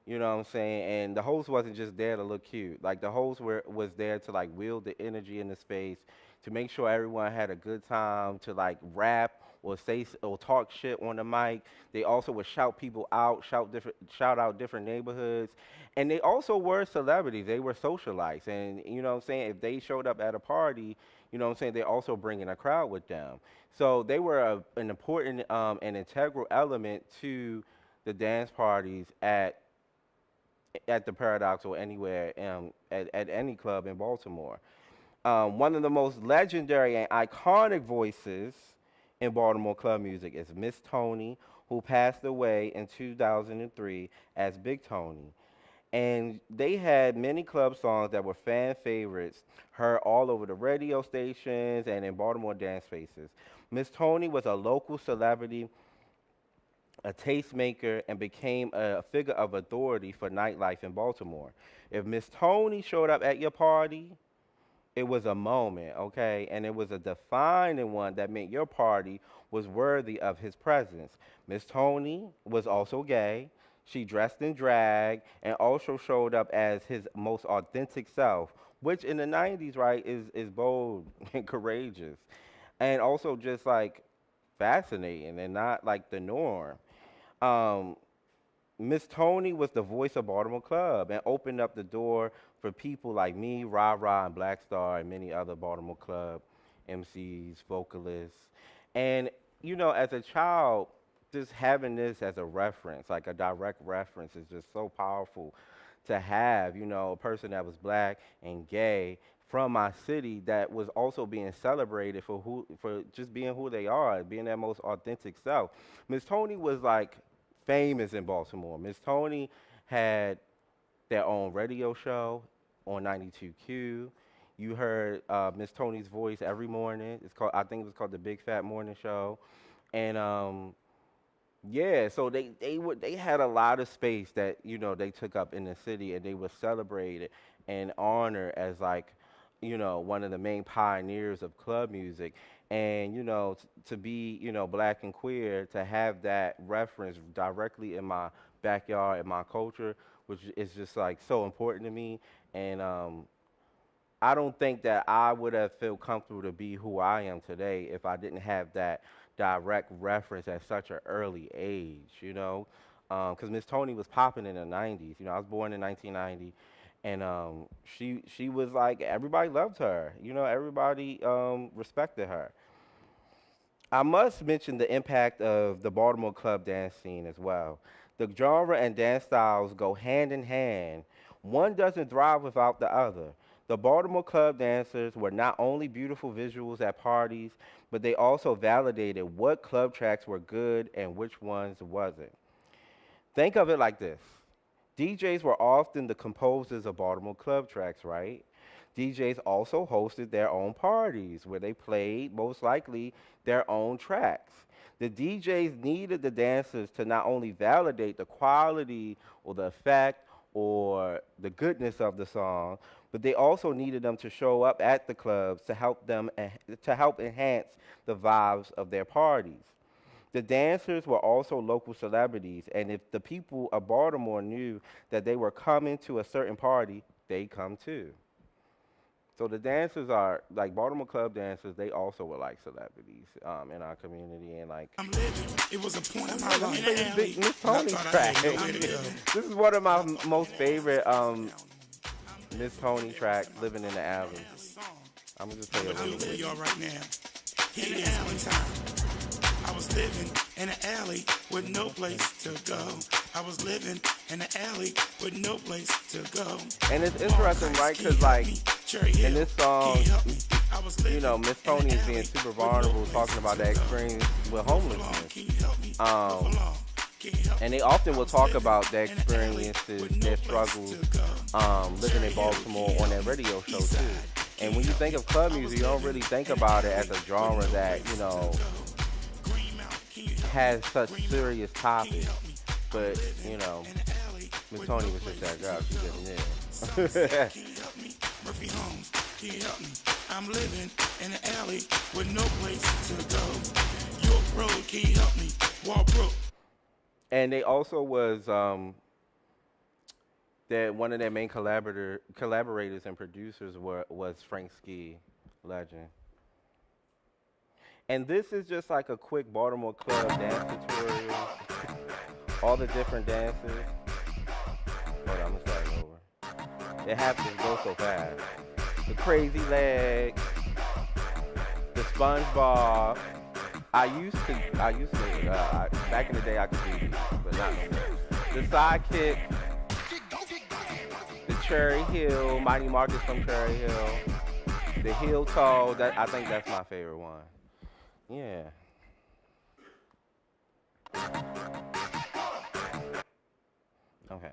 You know what I'm saying? And the host wasn't just there to look cute. Like the host was there to like wield the energy in the space, to make sure everyone had a good time, to like rap or or talk shit on the mic. They also would shout people out, shout out different neighborhoods. And they also were celebrities. They were socialites. And you know what I'm saying? If they showed up at a party, you know what I'm saying, they also bringing a crowd with them. So they were an important and integral element to the dance parties at the Paradox or anywhere at any club in Baltimore. One of the most legendary and iconic voices in Baltimore club music is Miss Tony, who passed away in 2003 as Big Tony. And they had many club songs that were fan favorites, heard all over the radio stations and in Baltimore dance spaces. Miss Tony was a local celebrity, a tastemaker, and became a figure of authority for nightlife in Baltimore. If Miss Tony showed up at your party, it was a moment, okay? And it was a defining one that meant your party was worthy of his presence. Miss Tony was also gay. She dressed in drag and also showed up as his most authentic self, which in the 90s, right, is bold and courageous. And also just like fascinating and not like the norm. Miss Tony was the voice of Baltimore Club and opened up the door for people like me, Ra Ra, and Black Star, and many other Baltimore Club MCs, vocalists. And, as a child, just having this as a reference, like a direct reference, is just so powerful to have, a person that was black and gay from my city that was also being celebrated for just being who they are, being their most authentic self. Miss Tony was like famous in Baltimore. Miss Tony had their own radio show on 92Q. You heard Miss Tony's voice every morning. I think it was called the Big Fat Morning Show. And yeah, so they had a lot of space that they took up in the city, and they were celebrated and honored as like one of the main pioneers of club music. And to be black and queer, to have that reference directly in my backyard, in my culture, which is just like so important to me. And I don't think that I would have felt comfortable to be who I am today if I didn't have that direct reference at such an early age, because Miss Tony was popping in the 90s. I was born in 1990, and she was like, everybody loved her. Everybody respected her. I must mention the impact of the Baltimore club dance scene as well. The genre and dance styles go hand in hand. One doesn't thrive without the other. The Baltimore club dancers were not only beautiful visuals at parties, but they also validated what club tracks were good and which ones wasn't. Think of it like this. DJs were often the composers of Baltimore club tracks, right? DJs also hosted their own parties where they played, most likely, their own tracks. The DJs needed the dancers to not only validate the quality or the effect or the goodness of the song, but they also needed them to show up at the clubs to help enhance the vibes of their parties. The dancers were also local celebrities, and if the people of Baltimore knew that they were coming to a certain party, they come too. So the dancers are, like Baltimore club dancers, they also were like celebrities in our community. And like, I'm living. It was a point in my life. Big Miss Tony track. This is one of my most favorite Miss Tony tracks, Living in the Alley. I'm gonna just play a little bit. For y'all right now. Here it is one time. I was living in an alley with no place to go. I was living in an alley with no place to go. And it's interesting, right? Because, like, in this song, you know, Miss Tony is being super vulnerable, talking about that experience with homelessness. And they often will talk about their experiences, their struggles, living in Baltimore on that radio show, too. And when you think of club music, you don't really think about it as a genre that, you know, has such serious topics. But, you know, Miss Tony was just that girl. She getting there. Murphy Holmes, can you help me? I'm living in an alley with no place to go. York Road, can you help me? Walbrook. And they also was that one of their main collaborators and producers was Frank Ski, legend. And this is just like a quick Baltimore club dance tutorial. All the different dances. Hold on, I'm gonna start over. It happens to go so fast. The crazy leg, the SpongeBob. I used to, back in the day I could do these, but not anymore. The sidekick, the Cherry Hill, Mighty Marcus from Cherry Hill, the heel toe. I think that's my favorite one. Yeah. Okay.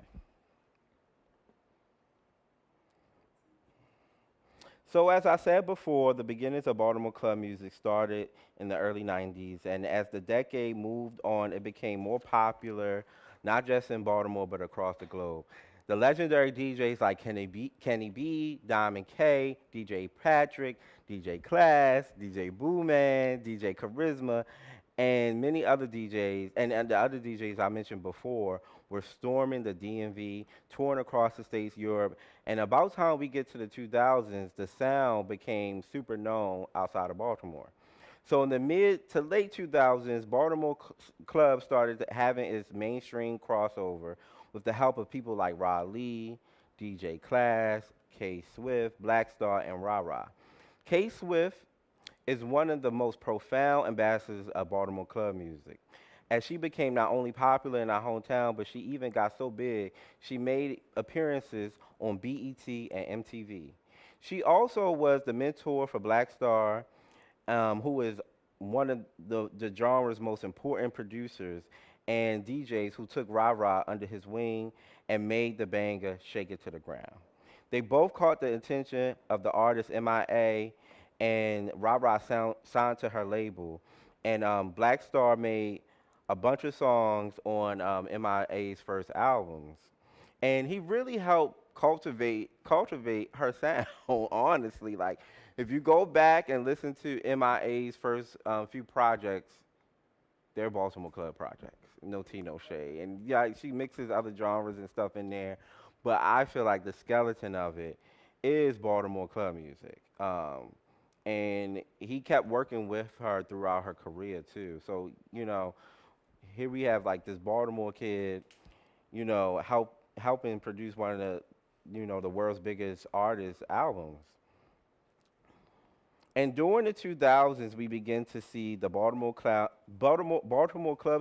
So as I said before, the beginnings of Baltimore club music started in the early 90s, and as the decade moved on, it became more popular, not just in Baltimore, but across the globe. The legendary DJs like Kenny B, Diamond K, DJ Patrick, DJ Class, DJ Booman, DJ Charisma, and many other DJs, and the other DJs I mentioned before, were storming the DMV, touring across the states, Europe, and about time we get to the 2000s, the sound became super known outside of Baltimore. So in the mid to late 2000s, Baltimore clubs started having its mainstream crossover with the help of people like Raleigh, DJ Class, K Swift, Black Star, and Ra Ra. K Swift is one of the most profound ambassadors of Baltimore club music, as she became not only popular in our hometown, but she even got so big, she made appearances on BET and MTV. She also was the mentor for Black Star, who is one of the genre's most important producers and DJs who took Ra Ra under his wing and made the banger Shake It to the Ground. They both caught the attention of the artist MIA, and Ra Ra signed to her label. And Black Star made a bunch of songs on MIA's first albums. And he really helped cultivate her sound, honestly. Like, if you go back and listen to MIA's first few projects, they're Baltimore club projects. No tea, no shade. And yeah, she mixes other genres and stuff in there, but I feel like the skeleton of it is Baltimore club music. And he kept working with her throughout her career too. So, you know, here we have like this Baltimore kid, you know, helping produce one of the, you know, the world's biggest artists' albums. And during the 2000s, we begin to see the Baltimore club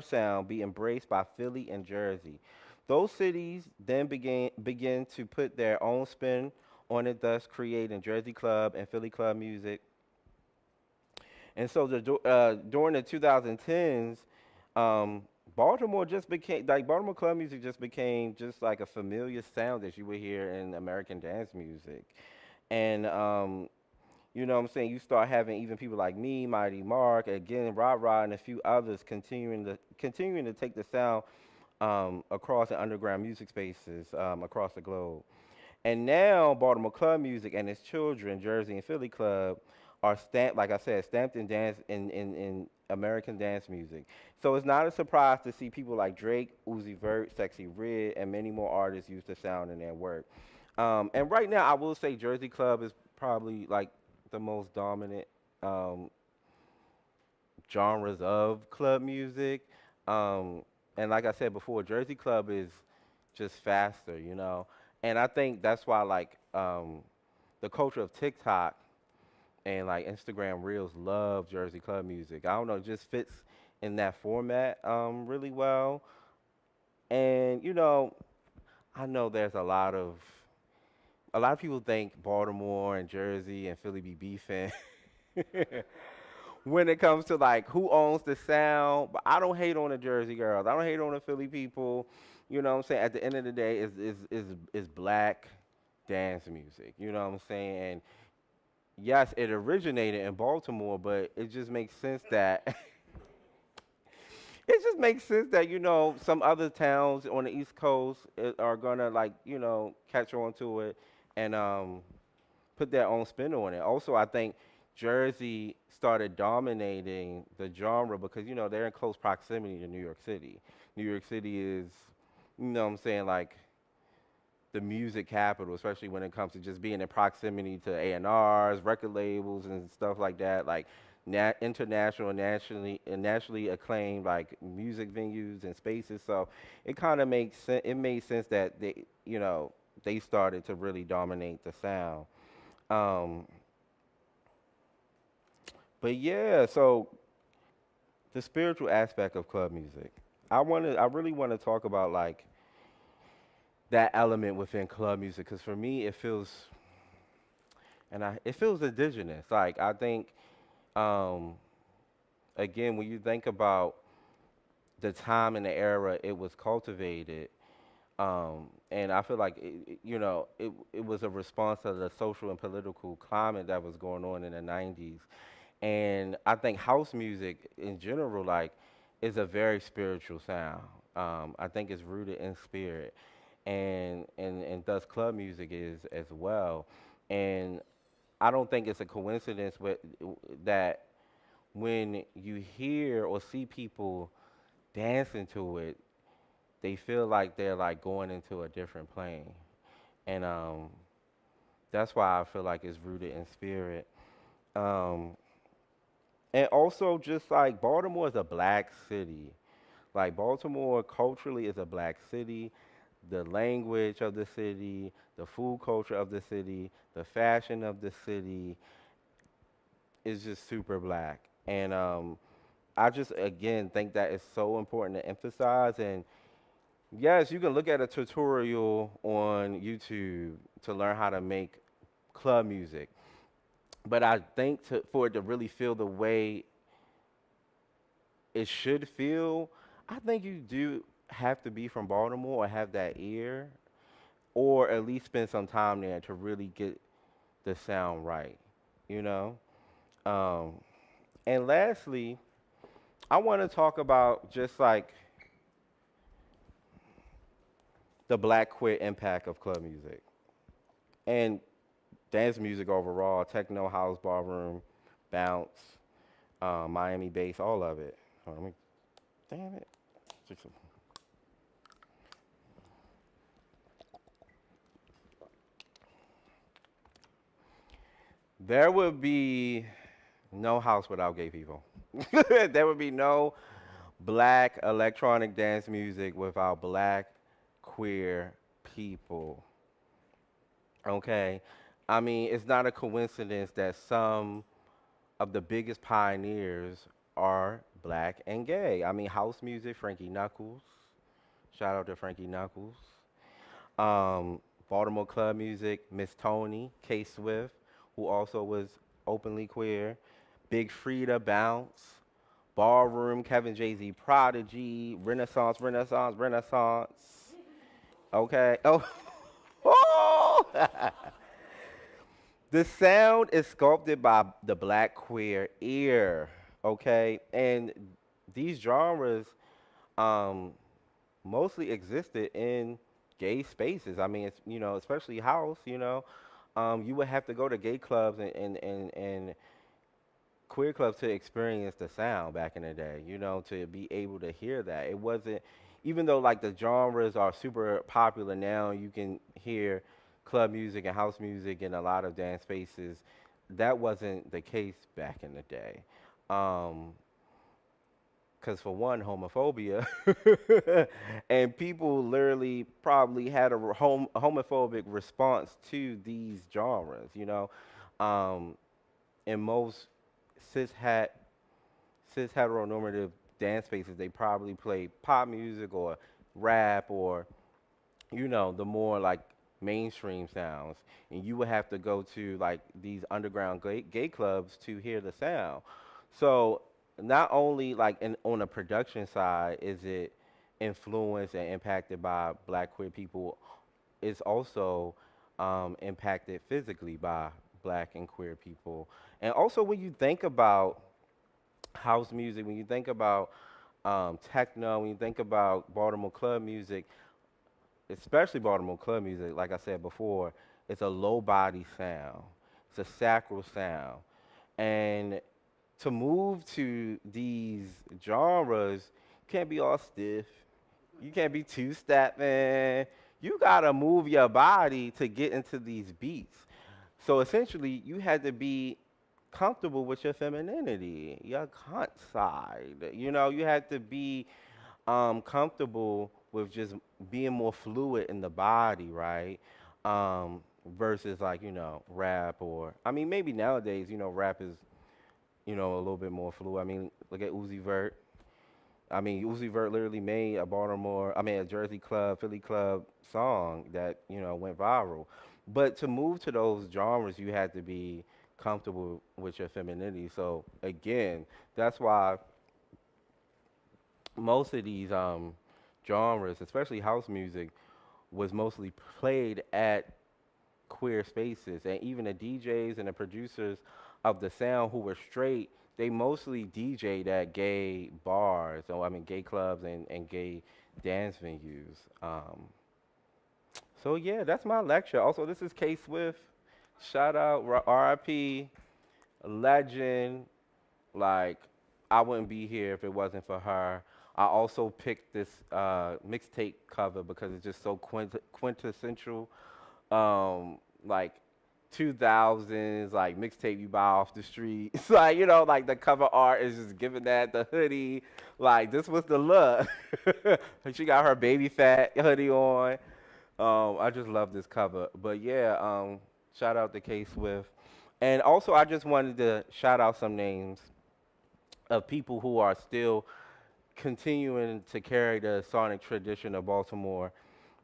sound be embraced by Philly and Jersey. Those cities then begin to put their own spin on it, thus creating Jersey club and Philly club music. And so during the 2010s, Baltimore club music just became just like a familiar sound that you would hear in American dance music. And you know what I'm saying? You start having even people like me, Mighty Mark, again, Ra Ra, and a few others continuing to take the sound across the underground music spaces across the globe. And now Baltimore club music and its children, Jersey and Philly club, are stamped in American dance music. So it's not a surprise to see people like Drake, Uzi Vert, Sexy Red, and many more artists use the sound in their work. And right now, I will say Jersey club is probably like the most dominant genres of club music. And like I said before, Jersey club is just faster, you know. And I think that's why like the culture of TikTok and like Instagram Reels love Jersey club music. I don't know, it just fits in that format really well. And you know, I know there's a lot of people think Baltimore and Jersey and Philly be beefing when it comes to like who owns the sound. But I don't hate on the Jersey girls. I don't hate on the Philly people. You know what I'm saying? At the end of the day, is black dance music. You know what I'm saying? And yes, it originated in Baltimore, but it just makes sense that it just makes sense that you know some other towns on the East Coast are gonna like you know catch on to it and put their own spin on it. Also, I think Jersey started dominating the genre because you know they're in close proximity to New York City. New York City is, you know, what I'm saying like the music capital, especially when it comes to just being in proximity to A&Rs, record labels, and stuff like that. Like international and nationally acclaimed like music venues and spaces. So it kind of makes sense. It made sense that they, you know, they started to really dominate the sound. Um, but yeah, so the spiritual aspect of club music. I really want to talk about like that element within club music because for me it feels it feels indigenous. Like I think um, again when you think about the time and the era it was cultivated, and I feel like you know it was a response to the social and political climate that was going on in the 90s. And I think house music in general like is a very spiritual sound. I think it's rooted in spirit, and thus club music is as well. And I don't think it's a coincidence that when you hear or see people dancing to it, they feel like they're like going into a different plane. And that's why I feel like it's rooted in spirit. Um, and also just like Baltimore is a black city. Like Baltimore culturally is a black city. The language of the city, the food culture of the city, the fashion of the city is just super black. And I just again think that it's so important to emphasize. And yes, you can look at a tutorial on YouTube to learn how to make club music. But I think for it to really feel the way it should feel, I think you do have to be from Baltimore or have that ear, or at least spend some time there to really get the sound right, you know? Um, and lastly, I want to talk about just like the black queer impact of club music and dance music overall, techno, house, ballroom, bounce, Miami bass, all of it. Hold on, damn it. There would be no house without gay people. There would be no black electronic dance music without black queer people. Okay? I mean, it's not a coincidence that some of the biggest pioneers are black and gay. I mean, house music, Frankie Knuckles. Shout out to Frankie Knuckles. Baltimore club music, Miss Tony, K Swift, who also was openly queer. Big Frida, Bounce. Ballroom, Kevin Jay-Z, Prodigy, Renaissance, Renaissance, Renaissance. Okay. Oh. Oh! The sound is sculpted by the black queer ear, okay? And these genres um, mostly existed in gay spaces. I mean, it's, you know, especially house, you know. You would have to go to gay clubs and queer clubs to experience the sound back in the day, you know, to be able to hear that. It wasn't, even though like the genres are super popular now, you can hear club music and house music in a lot of dance spaces. That wasn't the case back in the day. Because for one, homophobia, and people literally probably had a homophobic response to these genres, you know. In most cis heteronormative dance spaces, they probably play pop music or rap or, you know, the more like mainstream sounds. And you would have to go to like these underground gay clubs to hear the sound. So not only like on the production side is it influenced and impacted by black queer people, it's also impacted physically by black and queer people. And also when you think about house music, when you think about techno, when you think about Baltimore club music, especially Baltimore club music, like I said before, it's a low body sound. It's a sacral sound. And to move to these genres, you can't be all stiff. You can't be two-stepping. You gotta move your body to get into these beats. So essentially, you had to be comfortable with your femininity, your cunt side. You know, you had to be comfortable with just being more fluid in the body, right? Versus like, you know, rap or, I mean, maybe nowadays, you know, rap is, you know, a little bit more fluid. I mean, look at Uzi Vert. I mean, Uzi Vert literally made a Jersey club, Philly club song that, you know, went viral. But to move to those genres, you had to be comfortable with your femininity. So again, that's why most of these genres, especially house music, was mostly played at queer spaces. And even the DJs and the producers of the sound who were straight, they mostly DJ'd at gay bars, or I mean gay clubs and gay dance venues. So yeah, that's my lecture. Also, this is K Swift. Shout out, RIP, legend. Like, I wouldn't be here if it wasn't for her. I also picked this mixtape cover because it's just so quintessential. Like 2000s, like mixtape you buy off the street. It's like, you know, like the cover art is just giving that, the hoodie. Like, this was the look. She got her baby fat hoodie on. I just love this cover. But yeah, shout out to K Swift. And also, I just wanted to shout out some names of people who are still continuing to carry the sonic tradition of Baltimore.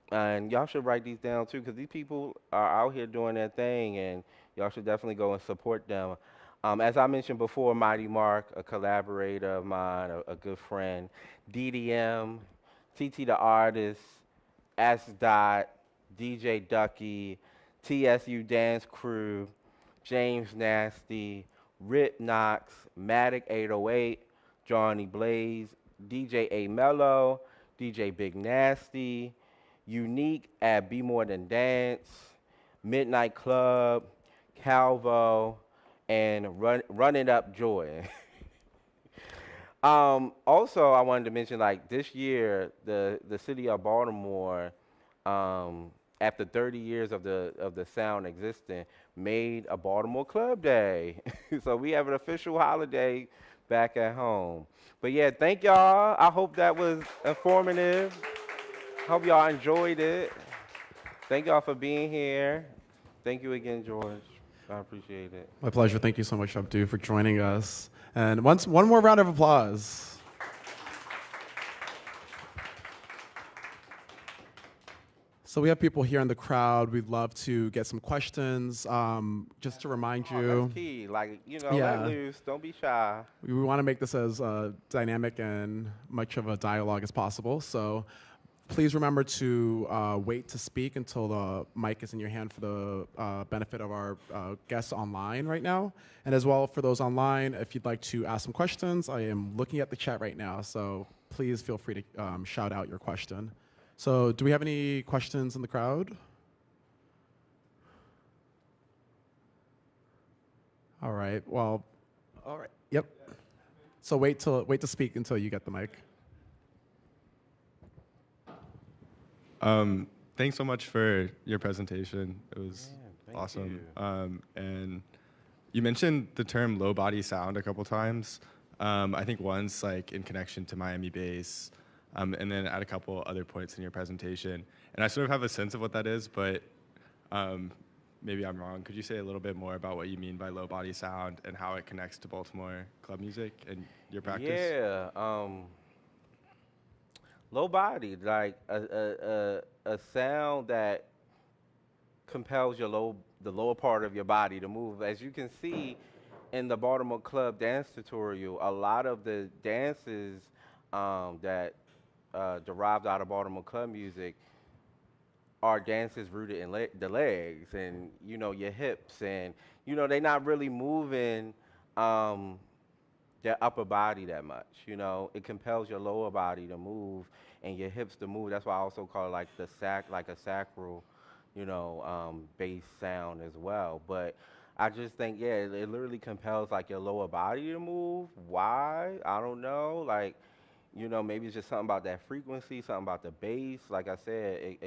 And y'all should write these down too, because these people are out here doing their thing, and y'all should definitely go and support them. As I mentioned before, Mighty Mark, a collaborator of mine, a good friend, DDM, TT the Artist, S. Dot, DJ Ducky, TSU Dance Crew, James Nasty, Rip Knox, Matic 808, Johnny Blaze, DJ A Mello, DJ Big Nasty, Unique at Be More Than Dance, Midnight Club, Calvo, and Run It Up Joy. Also, I wanted to mention, like, this year, the city of Baltimore, after 30 years of the sound existing, made a Baltimore Club Day. So we have an official holiday back at home. But yeah, thank y'all. I hope that was informative. Hope y'all enjoyed it. Thank y'all for being here. Thank you again, George. I appreciate it. My pleasure. Thank you so much, Abdu, for joining us. And one more round of applause. So we have people here in the crowd. We'd love to get some questions. Just to remind you. That's key. Like, you know, Yeah. let loose. Don't be shy. We want to make this as dynamic and much of a dialogue as possible. So please remember to wait to speak until the mic is in your hand for the benefit of our guests online right now. And as well, for those online, if you'd like to ask some questions, I am looking at the chat right now. So please feel free to shout out your question. So do we have any questions in the crowd? All right. Well, all right. Yep. So wait to speak until you get the mic. Thanks so much for your presentation. It was thank awesome. you. And you mentioned the term low body sound a couple times. I think once like in connection to Miami bass, and then at a couple other points in your presentation. And I sort of have a sense of what that is, but maybe I'm wrong. Could you say a little bit more about what you mean by low body sound and how it connects to Baltimore club music and your practice? Yeah, low body, like a sound that compels the lower part of your body to move. As you can see in the Baltimore Club dance tutorial, a lot of the dances that derived out of Baltimore Club music are dances rooted in the legs and your hips, and they're not really moving their upper body that much. It compels your lower body to move and your hips to move. That's why I also call it like like a sacral bass sound as well. But I just think, yeah, it literally compels like your lower body to move. Why? I don't know. Like, maybe it's just something about that frequency, something about the bass. Like I said,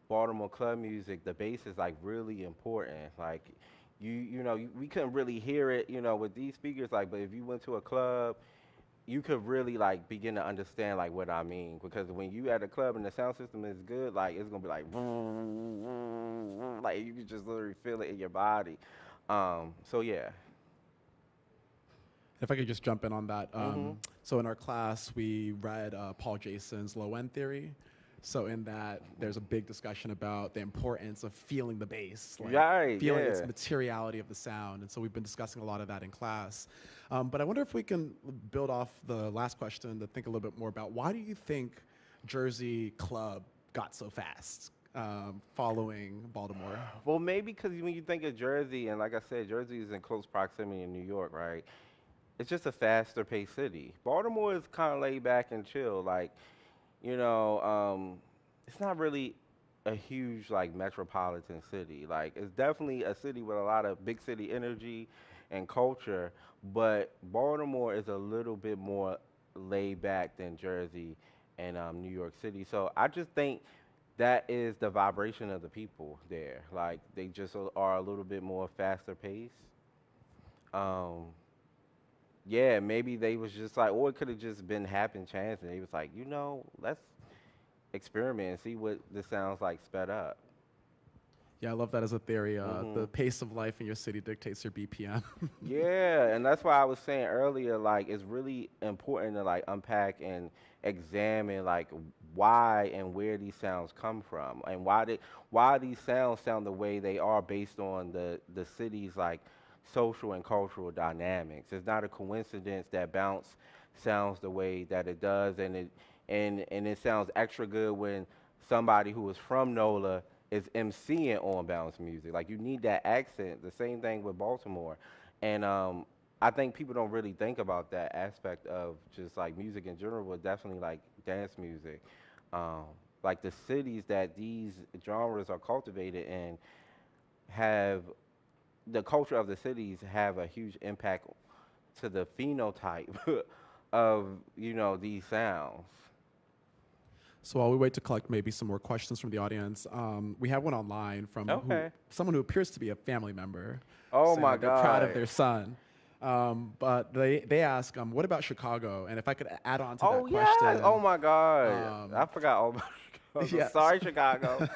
Baltimore club music, the bass is like really important. Like, we couldn't really hear it, with these speakers. Like, but if you went to a club, you could really like begin to understand like what I mean, because when you at a club and the sound system is good, like it's gonna be like vroom, vroom, vroom, like you can just literally feel it in your body. So yeah. If I could just jump in on that. So in our class, we read Paul Jason's low end theory. So in that, there's a big discussion about the importance of feeling the bass, like feeling its materiality of the sound. And so we've been discussing a lot of that in class. But I wonder if we can build off the last question to think a little bit more about why do you think Jersey club got so fast following Baltimore? Well, maybe because when you think of Jersey, and like I said, Jersey is in close proximity in New York, right? It's just a faster paced city. Baltimore is kind of laid back and chill. Like, it's not really a huge like metropolitan city. Like, it's definitely a city with a lot of big city energy and culture, but Baltimore is a little bit more laid back than Jersey and New York City. So I just think that is the vibration of the people there. Like, they just are a little bit more faster paced. Yeah, maybe they was just like, or it could have just been happen chance, and they was like, let's experiment and see what this sounds like sped up. Yeah, I love that as a theory. The pace of life in your city dictates your BPM. Yeah, and that's why I was saying earlier, like, it's really important to like unpack and examine like why and where these sounds come from, and why these sounds sound the way they are based on the city's like social and cultural dynamics. It's not a coincidence that bounce sounds the way that it does, and it sounds extra good when somebody who is from NOLA is emceeing on bounce music. Like, you need that accent. The same thing with Baltimore, and I think people don't really think about that aspect of just like music in general, but definitely like dance music. Like, the cities that these genres are cultivated in have the culture of the cities have a huge impact to the phenotype of these sounds. So while we wait to collect maybe some more questions from the audience, we have one online from someone who appears to be a family member. Oh my God! They're proud of their son, but they ask, what about Chicago? And if I could add on to that question. Oh my God! I forgot all about Chicago. Yes. Sorry, Chicago.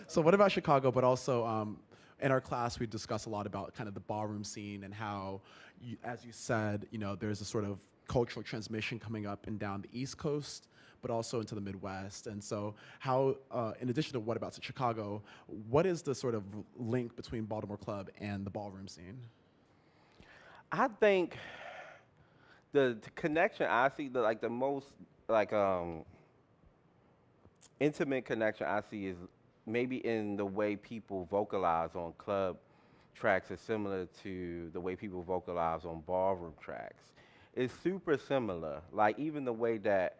So what about Chicago? But also, in our class, we discuss a lot about kind of the ballroom scene and how, as you said, there's a sort of cultural transmission coming up and down the East Coast, but also into the Midwest. And so how, in addition to what about Chicago, what is the sort of link between Baltimore Club and the ballroom scene? I think the connection I see, the most intimate connection I see is maybe in the way people vocalize on club tracks is similar to the way people vocalize on ballroom tracks. It's super similar. Like, even the way that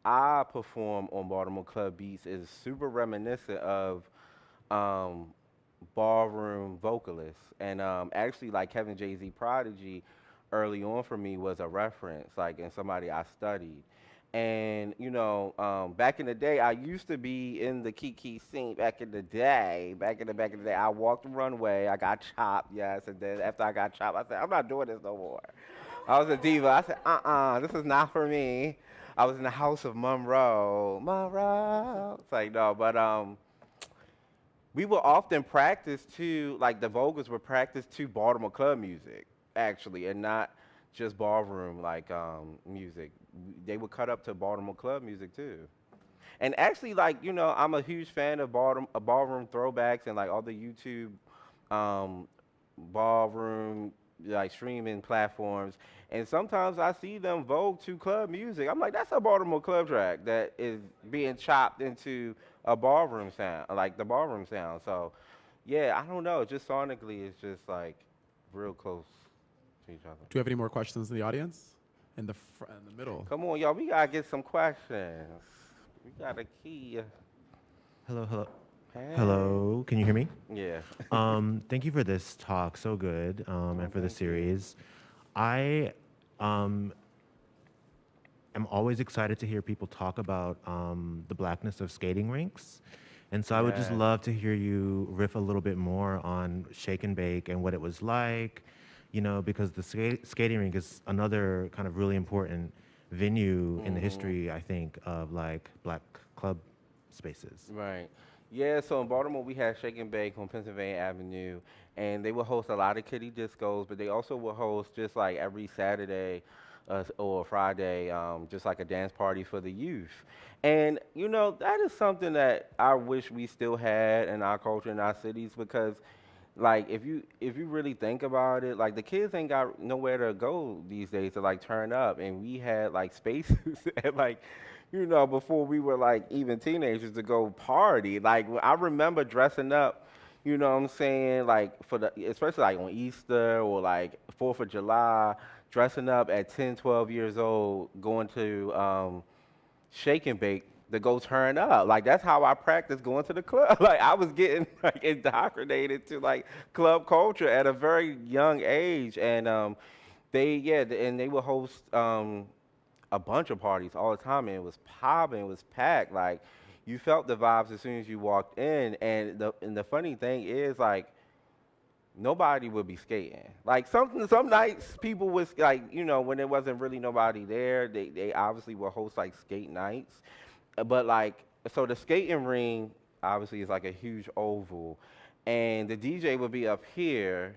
I perform on Baltimore club beats is super reminiscent of ballroom vocalists. And actually, like, Kevin Jay-Z Prodigy early on for me was a reference, like, and somebody I studied. And, back in the day, I used to be in the Kiki scene back in the day. Back in the day, I walked the runway. I got chopped, yes. And then after I got chopped, I said, I'm not doing this no more. I was a diva. I said, this is not for me. I was in the house of Monroe. It's like, no, but we would often practice to, like the vocals would practice to Baltimore club music, actually, and not just ballroom like music. They would cut up to Baltimore club music too. And actually, like, you know, I'm a huge fan of ballroom throwbacks and like all the YouTube um, ballroom like streaming platforms. And sometimes I see them vogue to club music. I'm like, that's a Baltimore club track that is being chopped into a ballroom sound, like the ballroom sound. So, yeah, I don't know. Just sonically, it's just like real close to each other. Do you have any more questions in the audience? In the in the middle. Come on, y'all. We gotta get some questions. We got a key. Hello, hello. Hey. Hello, can you hear me? Yeah. Thank you for this talk, so good, and for the thank you. series. I am always excited to hear people talk about the blackness of skating rinks. And so I would just Yeah. love to hear you riff a little bit more on Shake and Bake and what it was like, you know, because the skating rink is another kind of really important venue in the history, I think, of like black club spaces. Right. Yeah, so in Baltimore, we had Shake and Bake on Pennsylvania Avenue, and they would host a lot of kiddie discos, but they also would host just like every Saturday or Friday, just like a dance party for the youth. And, you know, that is something that I wish we still had in our culture, in our cities, because like if you really think about it, like the kids ain't got nowhere to go these days to like turn up, and we had like spaces at like, you know, before we were like even teenagers to go party. Like I remember dressing up, you know what I'm saying, like for the, especially like on Easter or like 4th of July, dressing up at 10, 12 years old, going to Shake and Bake to go turn up. Like that's how I practiced going to the club. Like I was getting like indoctrinated to like club culture at a very young age. And and they would host a bunch of parties all the time, and it was popping, it was packed. Like you felt the vibes as soon as you walked in. And the funny thing is, like, nobody would be skating. Like some nights people was like, you know, when there wasn't really nobody there, they obviously would host like skate nights. But like, so the skating ring obviously is like a huge oval, and the DJ would be up here,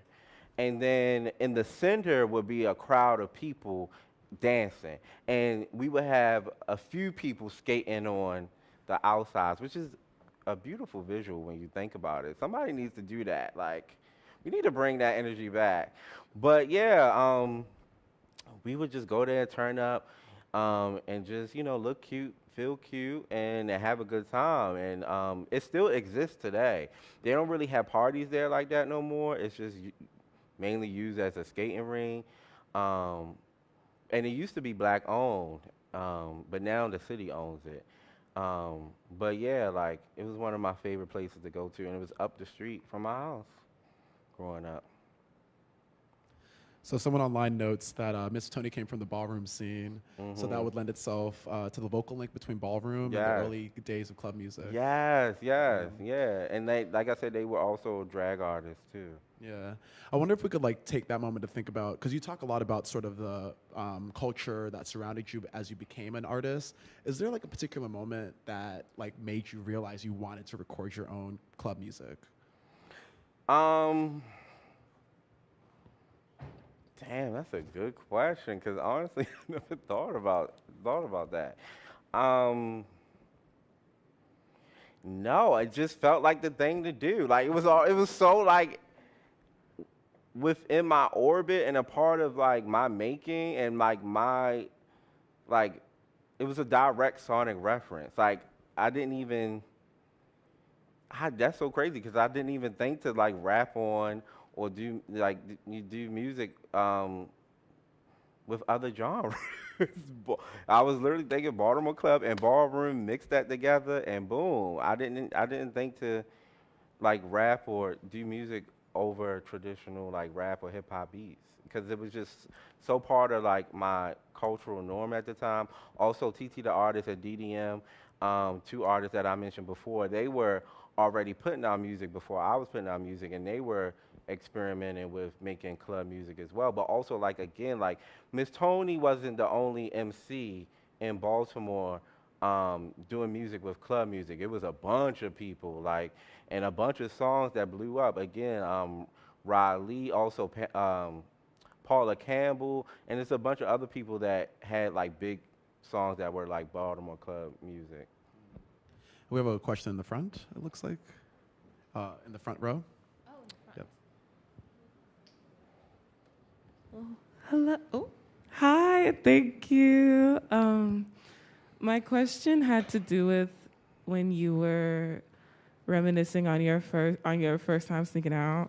and then in the center would be a crowd of people dancing, and we would have a few people skating on the outsides, which is a beautiful visual when you think about it. Somebody needs to do that. Like, we need to bring that energy back. But yeah, we would just go there, turn up, and just, you know, look cute, feel cute, and have a good time. And it still exists today. They don't really have parties there like that no more. It's just mainly used as a skating ring. And it used to be black owned, but now the city owns it. But yeah, like, it was one of my favorite places to go to, and it was up the street from my house growing up. So someone online notes that Miss Tony came from the ballroom scene, so that would lend itself to the vocal link between ballroom and the Yes. early days of club music. Yes, yes, yeah. And they, like I said, they were also drag artists too. Yeah. I wonder if we could like take that moment to think about, because you talk a lot about sort of the culture that surrounded you as you became an artist. Is there like a particular moment that like made you realize you wanted to record your own club music? Damn, that's a good question, because honestly, I never thought about that. No, it just felt like the thing to do. Like it was so like within my orbit and a part of like my making, and like my, like, it was a direct sonic reference. Like I didn't even, that's so crazy, because I didn't even think to like rap on or do like you do music with other genres. I was literally thinking Baltimore club and ballroom, mix that together, and boom. I didn't think to like rap or do music over traditional like rap or hip hop beats, because it was just so part of like my cultural norm at the time. Also, TT the artist at DDM, two artists that I mentioned before, they were already putting out music before I was putting out music, and they were experimenting with making club music as well. But also, like, again, like Miss Tony wasn't the only MC in Baltimore doing music with club music. It was a bunch of people, like, and a bunch of songs that blew up. Again, Riley, also Paula Campbell, and it's a bunch of other people that had like big songs that were like Baltimore club music. We have a question in the front, it looks like, in the front row. Oh, in the Yep. front. Oh, hello. Oh, hi. Thank you. My question had to do with when you were reminiscing on your first time sneaking out,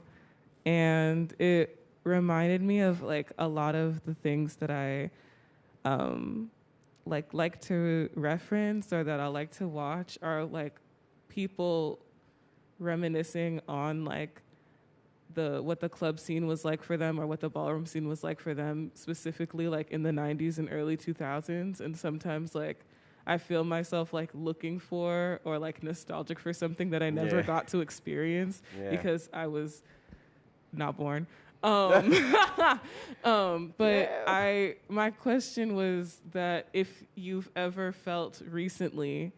and it reminded me of like a lot of the things that I like to reference or that I like to watch are like people reminiscing on like what the club scene was like for them or what the ballroom scene was like for them, specifically like in the 90s and early 2000s. And sometimes like I feel myself like looking for or like nostalgic for something that I never got to experience because I was not born. But my question was that if you've ever felt recently,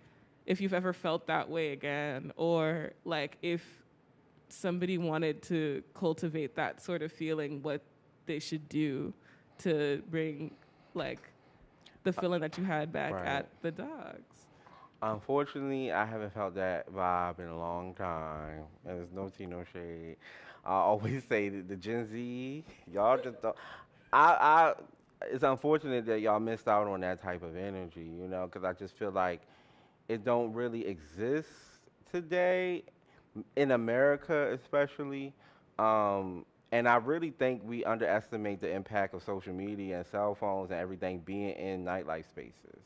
if you've ever felt that way again, or like if somebody wanted to cultivate that sort of feeling, what they should do to bring like the feeling that you had back at the Dogs. Unfortunately, I haven't felt that vibe in a long time, and there's no tea, no shade. I always say that the Gen Z, y'all just don't. It's unfortunate that y'all missed out on that type of energy, you know, because I just feel like it don't really exist today in America, especially. And I really think we underestimate the impact of social media and cell phones and everything being in nightlife spaces.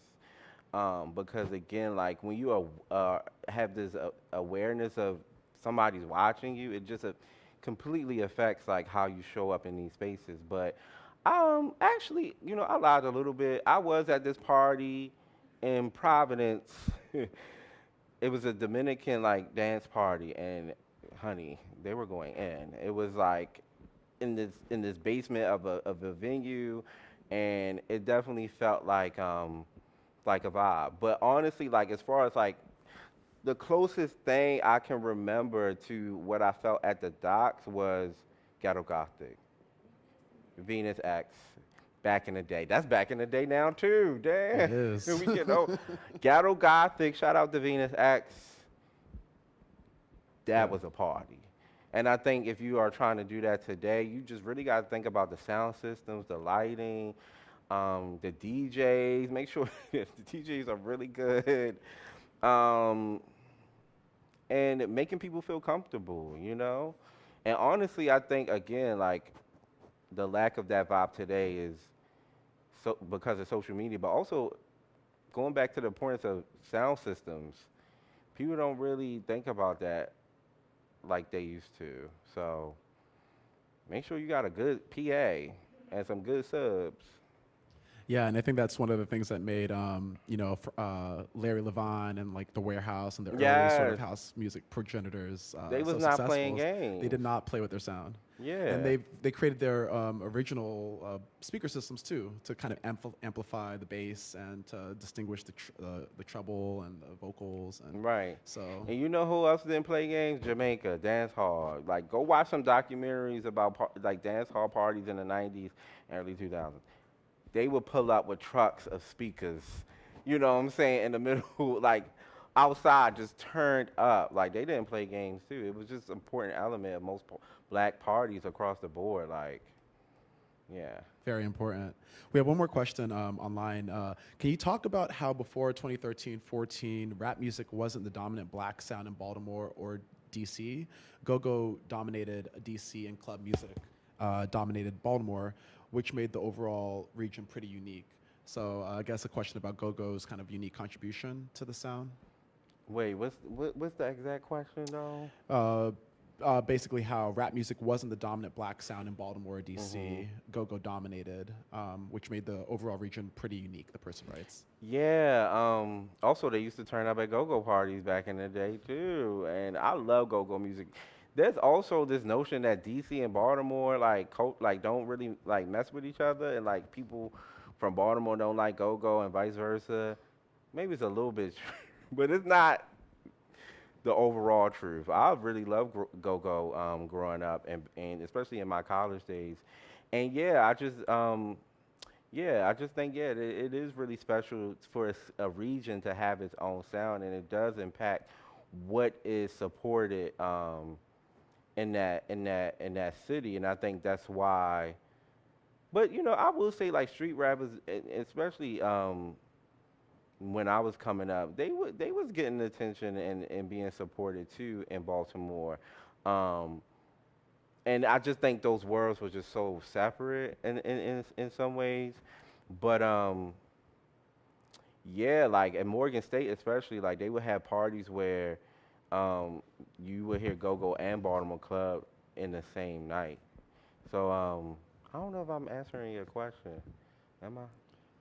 Because again, like when you have this awareness of somebody's watching you, it just completely affects like how you show up in these spaces. But actually, you know, I lied a little bit. I was at this party in Providence. It was a Dominican like dance party, and honey, they were going in. It was like in this basement of a venue, and it definitely felt like a vibe. But honestly, like as far as like the closest thing I can remember to what I felt at the Docks was Ghetto Gothic, Venus X, back in the day. That's back in the day now too. Damn. It is. We get old. Ghetto Gothic. Shout out to Venus X. That was a party. And I think if you are trying to do that today, you just really got to think about the sound systems, the lighting, the DJs. Make sure the DJs are really good. And making people feel comfortable, you know? And honestly, I think, again, like, the lack of that vibe today is because of social media, but also going back to the importance of sound systems, people don't really think about that like they used to. So make sure you got a good PA and some good subs. Yeah, and I think that's one of the things that made, Larry Levine and like the Warehouse and the early sort of house music progenitors they was so not successful. playing games. They did not play with their sound. Yeah. And they created their original speaker systems too to kind of amplify the bass and to distinguish the treble and the vocals. And right. So. And you know who else didn't play games? Jamaica, dance hall. Like go watch some documentaries about like dance hall parties in the 90s and early 2000s. They would pull up with trucks of speakers, you know what I'm saying, in the middle, like outside, just turned up. Like they didn't play games too. It was just an important element of most black parties across the board. Like, yeah. Very important. We have one more question online. Can you talk about how before 2013-14, rap music wasn't the dominant black sound in Baltimore or DC? Go-go dominated DC and club music dominated Baltimore, which made the overall region pretty unique. So I guess a question about Go-Go's kind of unique contribution to the sound. Wait, what's the exact question though? Basically how rap music wasn't the dominant black sound in Baltimore or DC. Go-Go dominated, which made the overall region pretty unique, the person writes. Yeah, also they used to turn up at go-go parties back in the day too, and I love go-go music. There's also this notion that DC and Baltimore like don't really like mess with each other, and like people from Baltimore don't like go-go and vice versa. maybe it's a little bit, but it's not the overall truth. I really love go-go growing up, and especially in my college days. And yeah, I just think it is really special for a region to have its own sound, and it does impact what is supported in that city, and I think that's why. But I will say like street rappers, especially when I was coming up, they was getting attention and being supported too in Baltimore. Um, and I just think those worlds were just so separate in some ways. But yeah, like at Morgan State especially, like they would have parties where you would hear Go-Go and Baltimore Club in the same night. So I don't know if I'm answering your question. Am I? I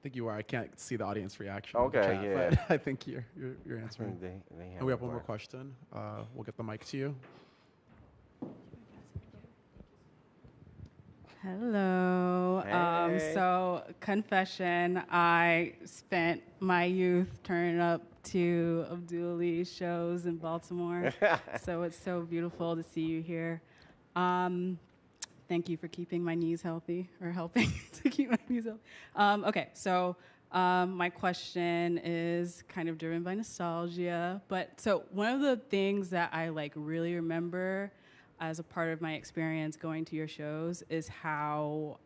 think you are. I can't see the audience reaction in the Okay, chat, yeah. but I think you're answering. They And we have a one more question. We'll get the mic to you. Hello. Hey. So, confession, I spent my youth turning up to Abdu's shows in Baltimore. So, it's so beautiful to see you here. Thank you for keeping my knees healthy, or helping to keep my knees healthy. Okay, so my question is kind of driven by nostalgia. But so, one of the things that I really remember as a part of my experience going to your shows is how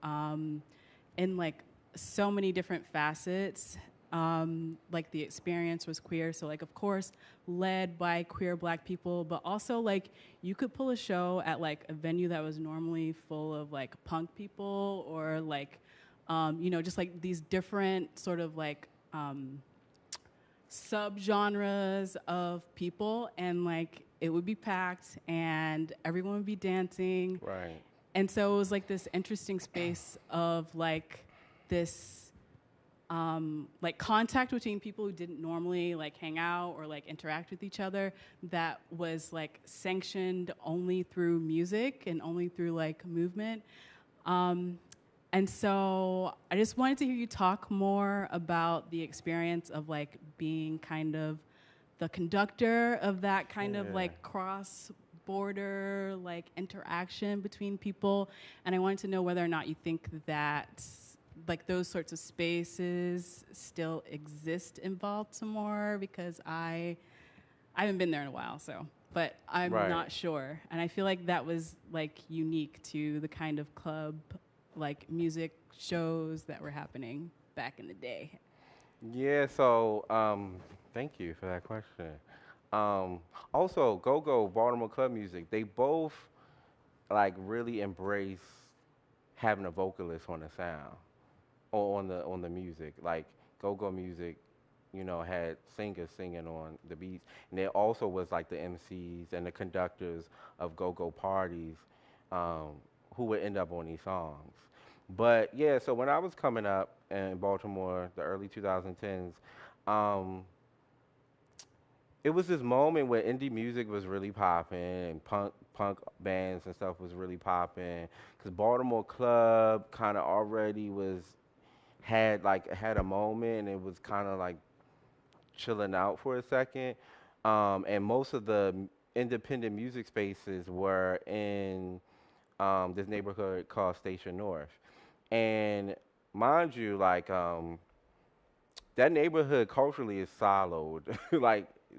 in so many different facets the experience was queer. So of course led by queer Black people, but also you could pull a show at a venue that was normally full of punk people, or just these different sort of subgenres of people, and it would be packed and everyone would be dancing. Right. And so it was this interesting space of this contact between people who didn't normally hang out or interact with each other, that was sanctioned only through music and only through movement. And so I just wanted to hear you talk more about the experience of being kind of the conductor of that kind of cross-border interaction between people. And I wanted to know whether or not you think that those sorts of spaces still exist in Baltimore, because I haven't been there in a while, but I'm Right. not sure. And I feel that was unique to the kind of club music shows that were happening back in the day. Yeah, so thank you for that question. Also, Go-Go, Baltimore Club Music, they both really embrace having a vocalist on the sound or on the music. Go-Go music, had singers singing on the beats, and there also was the MCs and the conductors of Go-Go parties who would end up on these songs. But yeah, so when I was coming up in Baltimore, the early 2010s, it was this moment where indie music was really popping, and punk bands and stuff was really popping, because Baltimore Club kind of already had a moment, and it was kind of chilling out for a second, and most of the independent music spaces were in this neighborhood called Station North. And mind you, that neighborhood culturally is siloed,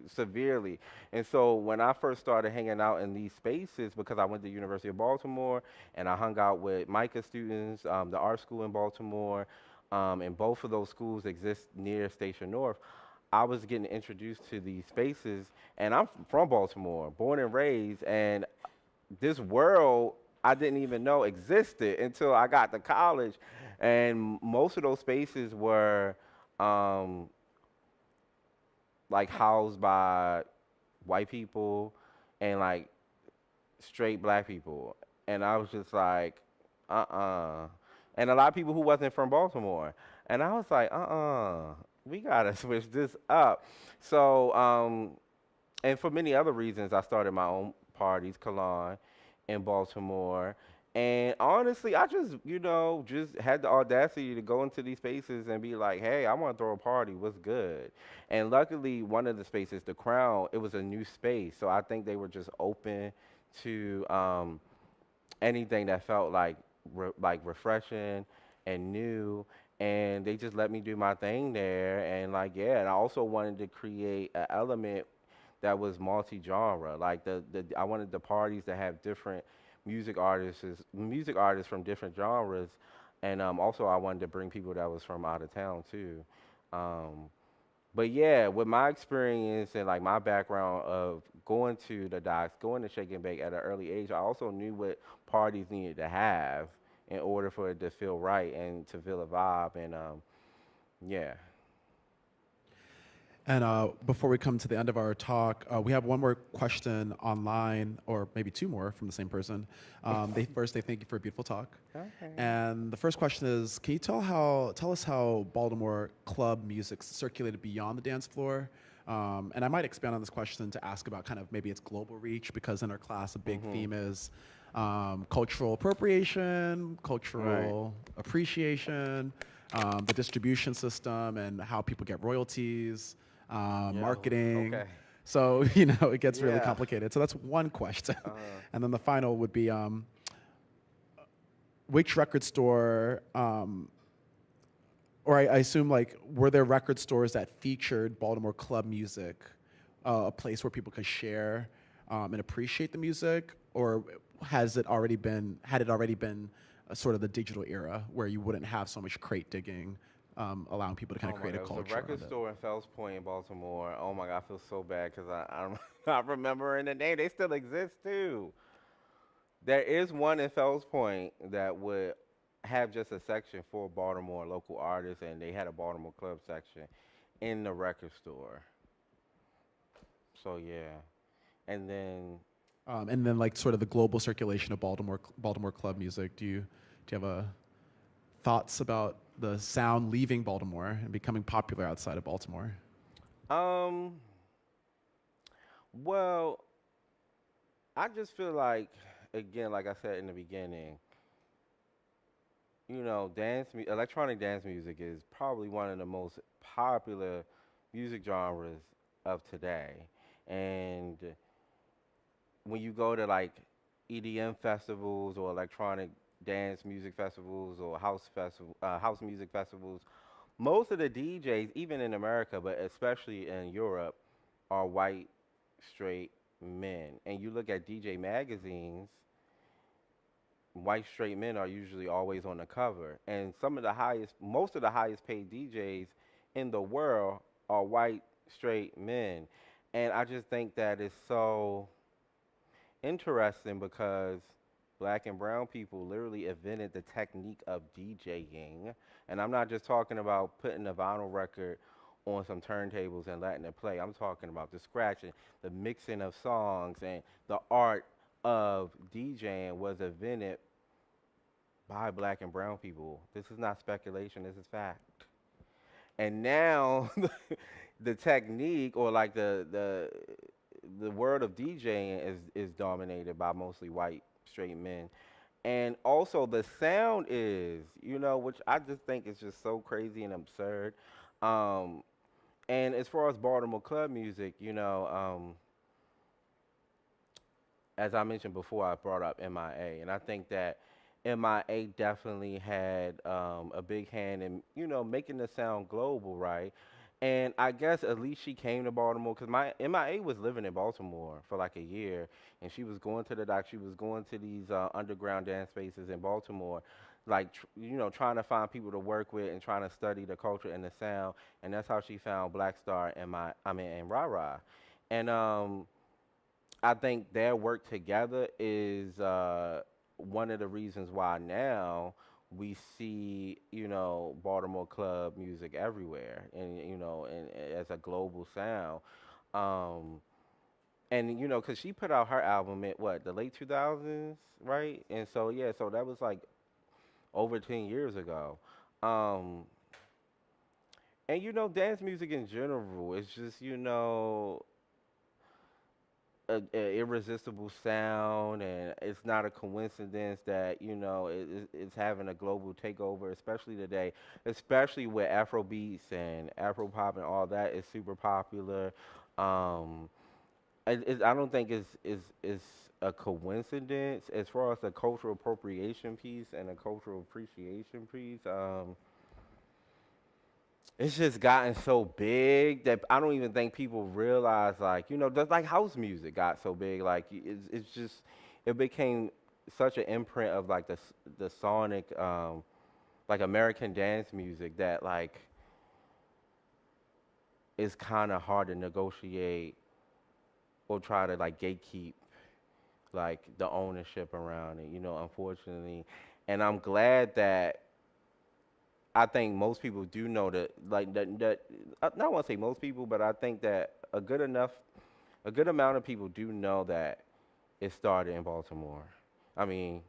severely. And so when I first started hanging out in these spaces, because I went to the University of Baltimore and I hung out with MICA students, the art school in Baltimore, and both of those schools exist near Station North, I was getting introduced to these spaces. And I'm from Baltimore, born and raised, and this world I didn't even know existed until I got to college. And most of those spaces were housed by white people and straight Black people. And I was just and a lot of people who wasn't from Baltimore. And I was we gotta switch this up. So and for many other reasons, I started my own parties, Cologne, in Baltimore, And honestly, I just, just had the audacity to go into these spaces and be like, hey, I want to throw a party. What's good? And luckily, one of the spaces, the Crown, it was a new space. So I think they were just open to anything that felt like refreshing and new. And they just let me do my thing there. And like, yeah, and I also wanted to create an element that was multi-genre. Like I wanted the parties to have different music artists from different genres, and also I wanted to bring people that was from out of town too. Um, but yeah, with my experience and like my background of going to the docks, going to Shake and Bake at an early age, I also knew what parties needed to have in order for it to feel right and to feel a vibe. And yeah. And before we come to the end of our talk, we have one more question online, or maybe two more from the same person. They thank you for a beautiful talk. Okay. And the first question is, can you tell us how Baltimore club music circulated beyond the dance floor? And I might expand on this question to ask about kind of maybe its global reach, because in our class, a big theme is cultural appropriation, cultural appreciation, the distribution system, and how people get royalties. Marketing. Okay. So, it gets really Yeah. complicated. So that's one question. And then the final would be, which record store, or I assume, like, were there record stores that featured Baltimore club music, a place where people could share and appreciate the music, or had it already been sort of the digital era where you wouldn't have so much crate digging, allowing people to kind of create a culture? There was a record around it? store in Fells Point in Baltimore. Oh my God, I feel so bad because I'm not remembering the name. They still exist too. There is one in Fells Point that would have just a section for Baltimore local artists, and they had a Baltimore club section in the record store. So yeah, and then And then, like, sort of the global circulation of Baltimore club music. Do you have thoughts about the sound leaving Baltimore and becoming popular outside of Baltimore? well, I just feel like, again, like I said in the beginning, electronic dance music is probably one of the most popular music genres of today. And when you go to like EDM festivals or electronic dance music festivals or house music festivals, most of the DJs, even in America, but especially in Europe, are white, straight men. And you look at DJ magazines, white straight men are usually always on the cover. And most of the highest paid DJs in the world are white straight men. And I just think that is so interesting because black and brown people literally invented the technique of DJing. And I'm not just talking about putting a vinyl record on some turntables and letting it play. I'm talking about the scratching, the mixing of songs, and the art of DJing was invented by black and brown people. This is not speculation, this is fact. And now the technique, or like the world of DJing is dominated by mostly white straight men. And also the sound is, which I just think is just so crazy and absurd. And as far as Baltimore club music, as I mentioned before, I brought up MIA, and I think that MIA definitely had a big hand in, making the sound global, right? And I guess at least she came to Baltimore because my MIA was living in Baltimore for like a year, and she was going to the dock. She was going to these underground dance spaces in Baltimore, like trying to find people to work with and trying to study the culture and the sound. And that's how she found Black Star and Rara. And I think their work together is one of the reasons why now we see, Baltimore club music everywhere, and and as a global sound. And because she put out her album in the late 2000s, right? And so yeah, so that was like over 10 years ago. And dance music in general is just, a irresistible sound, and it's not a coincidence that it's having a global takeover, especially today, especially with Afro beats and Afro pop and all that is super popular. Um, I don't think it's a coincidence as far as the cultural appropriation piece and the cultural appreciation piece. It's just gotten so big that I don't even think people realize, like, just like house music got so big, like it's just it became such an imprint of like the sonic, like American dance music that like it's kind of hard to negotiate or try to like gatekeep like the ownership around it, unfortunately. And I'm glad that I think most people do know that, like that I don't want to say most people, but I think that a good amount of people do know that it started in Baltimore. I mean,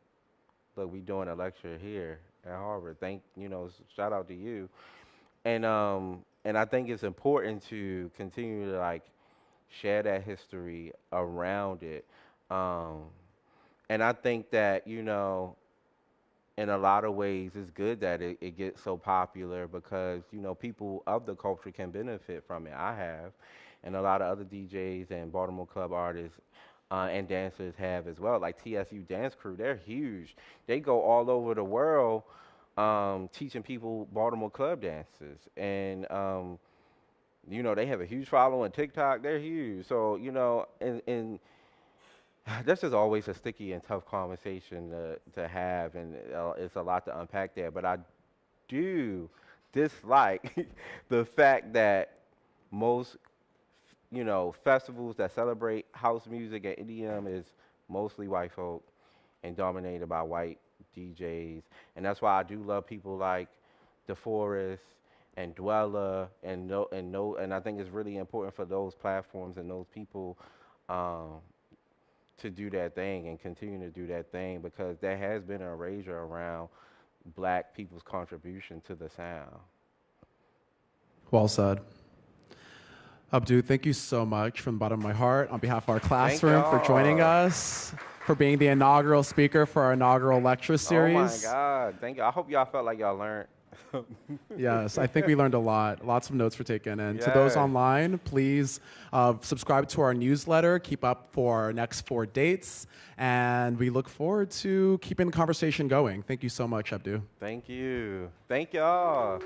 look, we doing a lecture here at Harvard. Shout out to you. And I think it's important to continue to like share that history around it. And I think that, in a lot of ways, it's good that it gets so popular because, people of the culture can benefit from it. I have, and a lot of other DJs and Baltimore club artists and dancers have as well. Like TSU Dance Crew, they're huge. They go all over the world teaching people Baltimore club dances. And, they have a huge following on TikTok. They're huge. So, and that's just always a sticky and tough conversation to have, and it's a lot to unpack there. But I do dislike the fact that most, festivals that celebrate house music and EDM is mostly white folk and dominated by white DJs. And that's why I do love people like DeForest and Dweller and I think it's really important for those platforms and those people to do that thing and continue to do that thing, because there has been an erasure around black people's contribution to the sound. Well said. Abdu, thank you so much from the bottom of my heart on behalf of our classroom for joining us, for being the inaugural speaker for our inaugural lecture series. Oh my God, thank you. I hope y'all felt like y'all learned. Yes, I think we learned a lot. Lots of notes were taken. And to those online, please subscribe to our newsletter. Keep up for our next 4 dates. And we look forward to keeping the conversation going. Thank you so much, Abdu. Thank you. Thank y'all.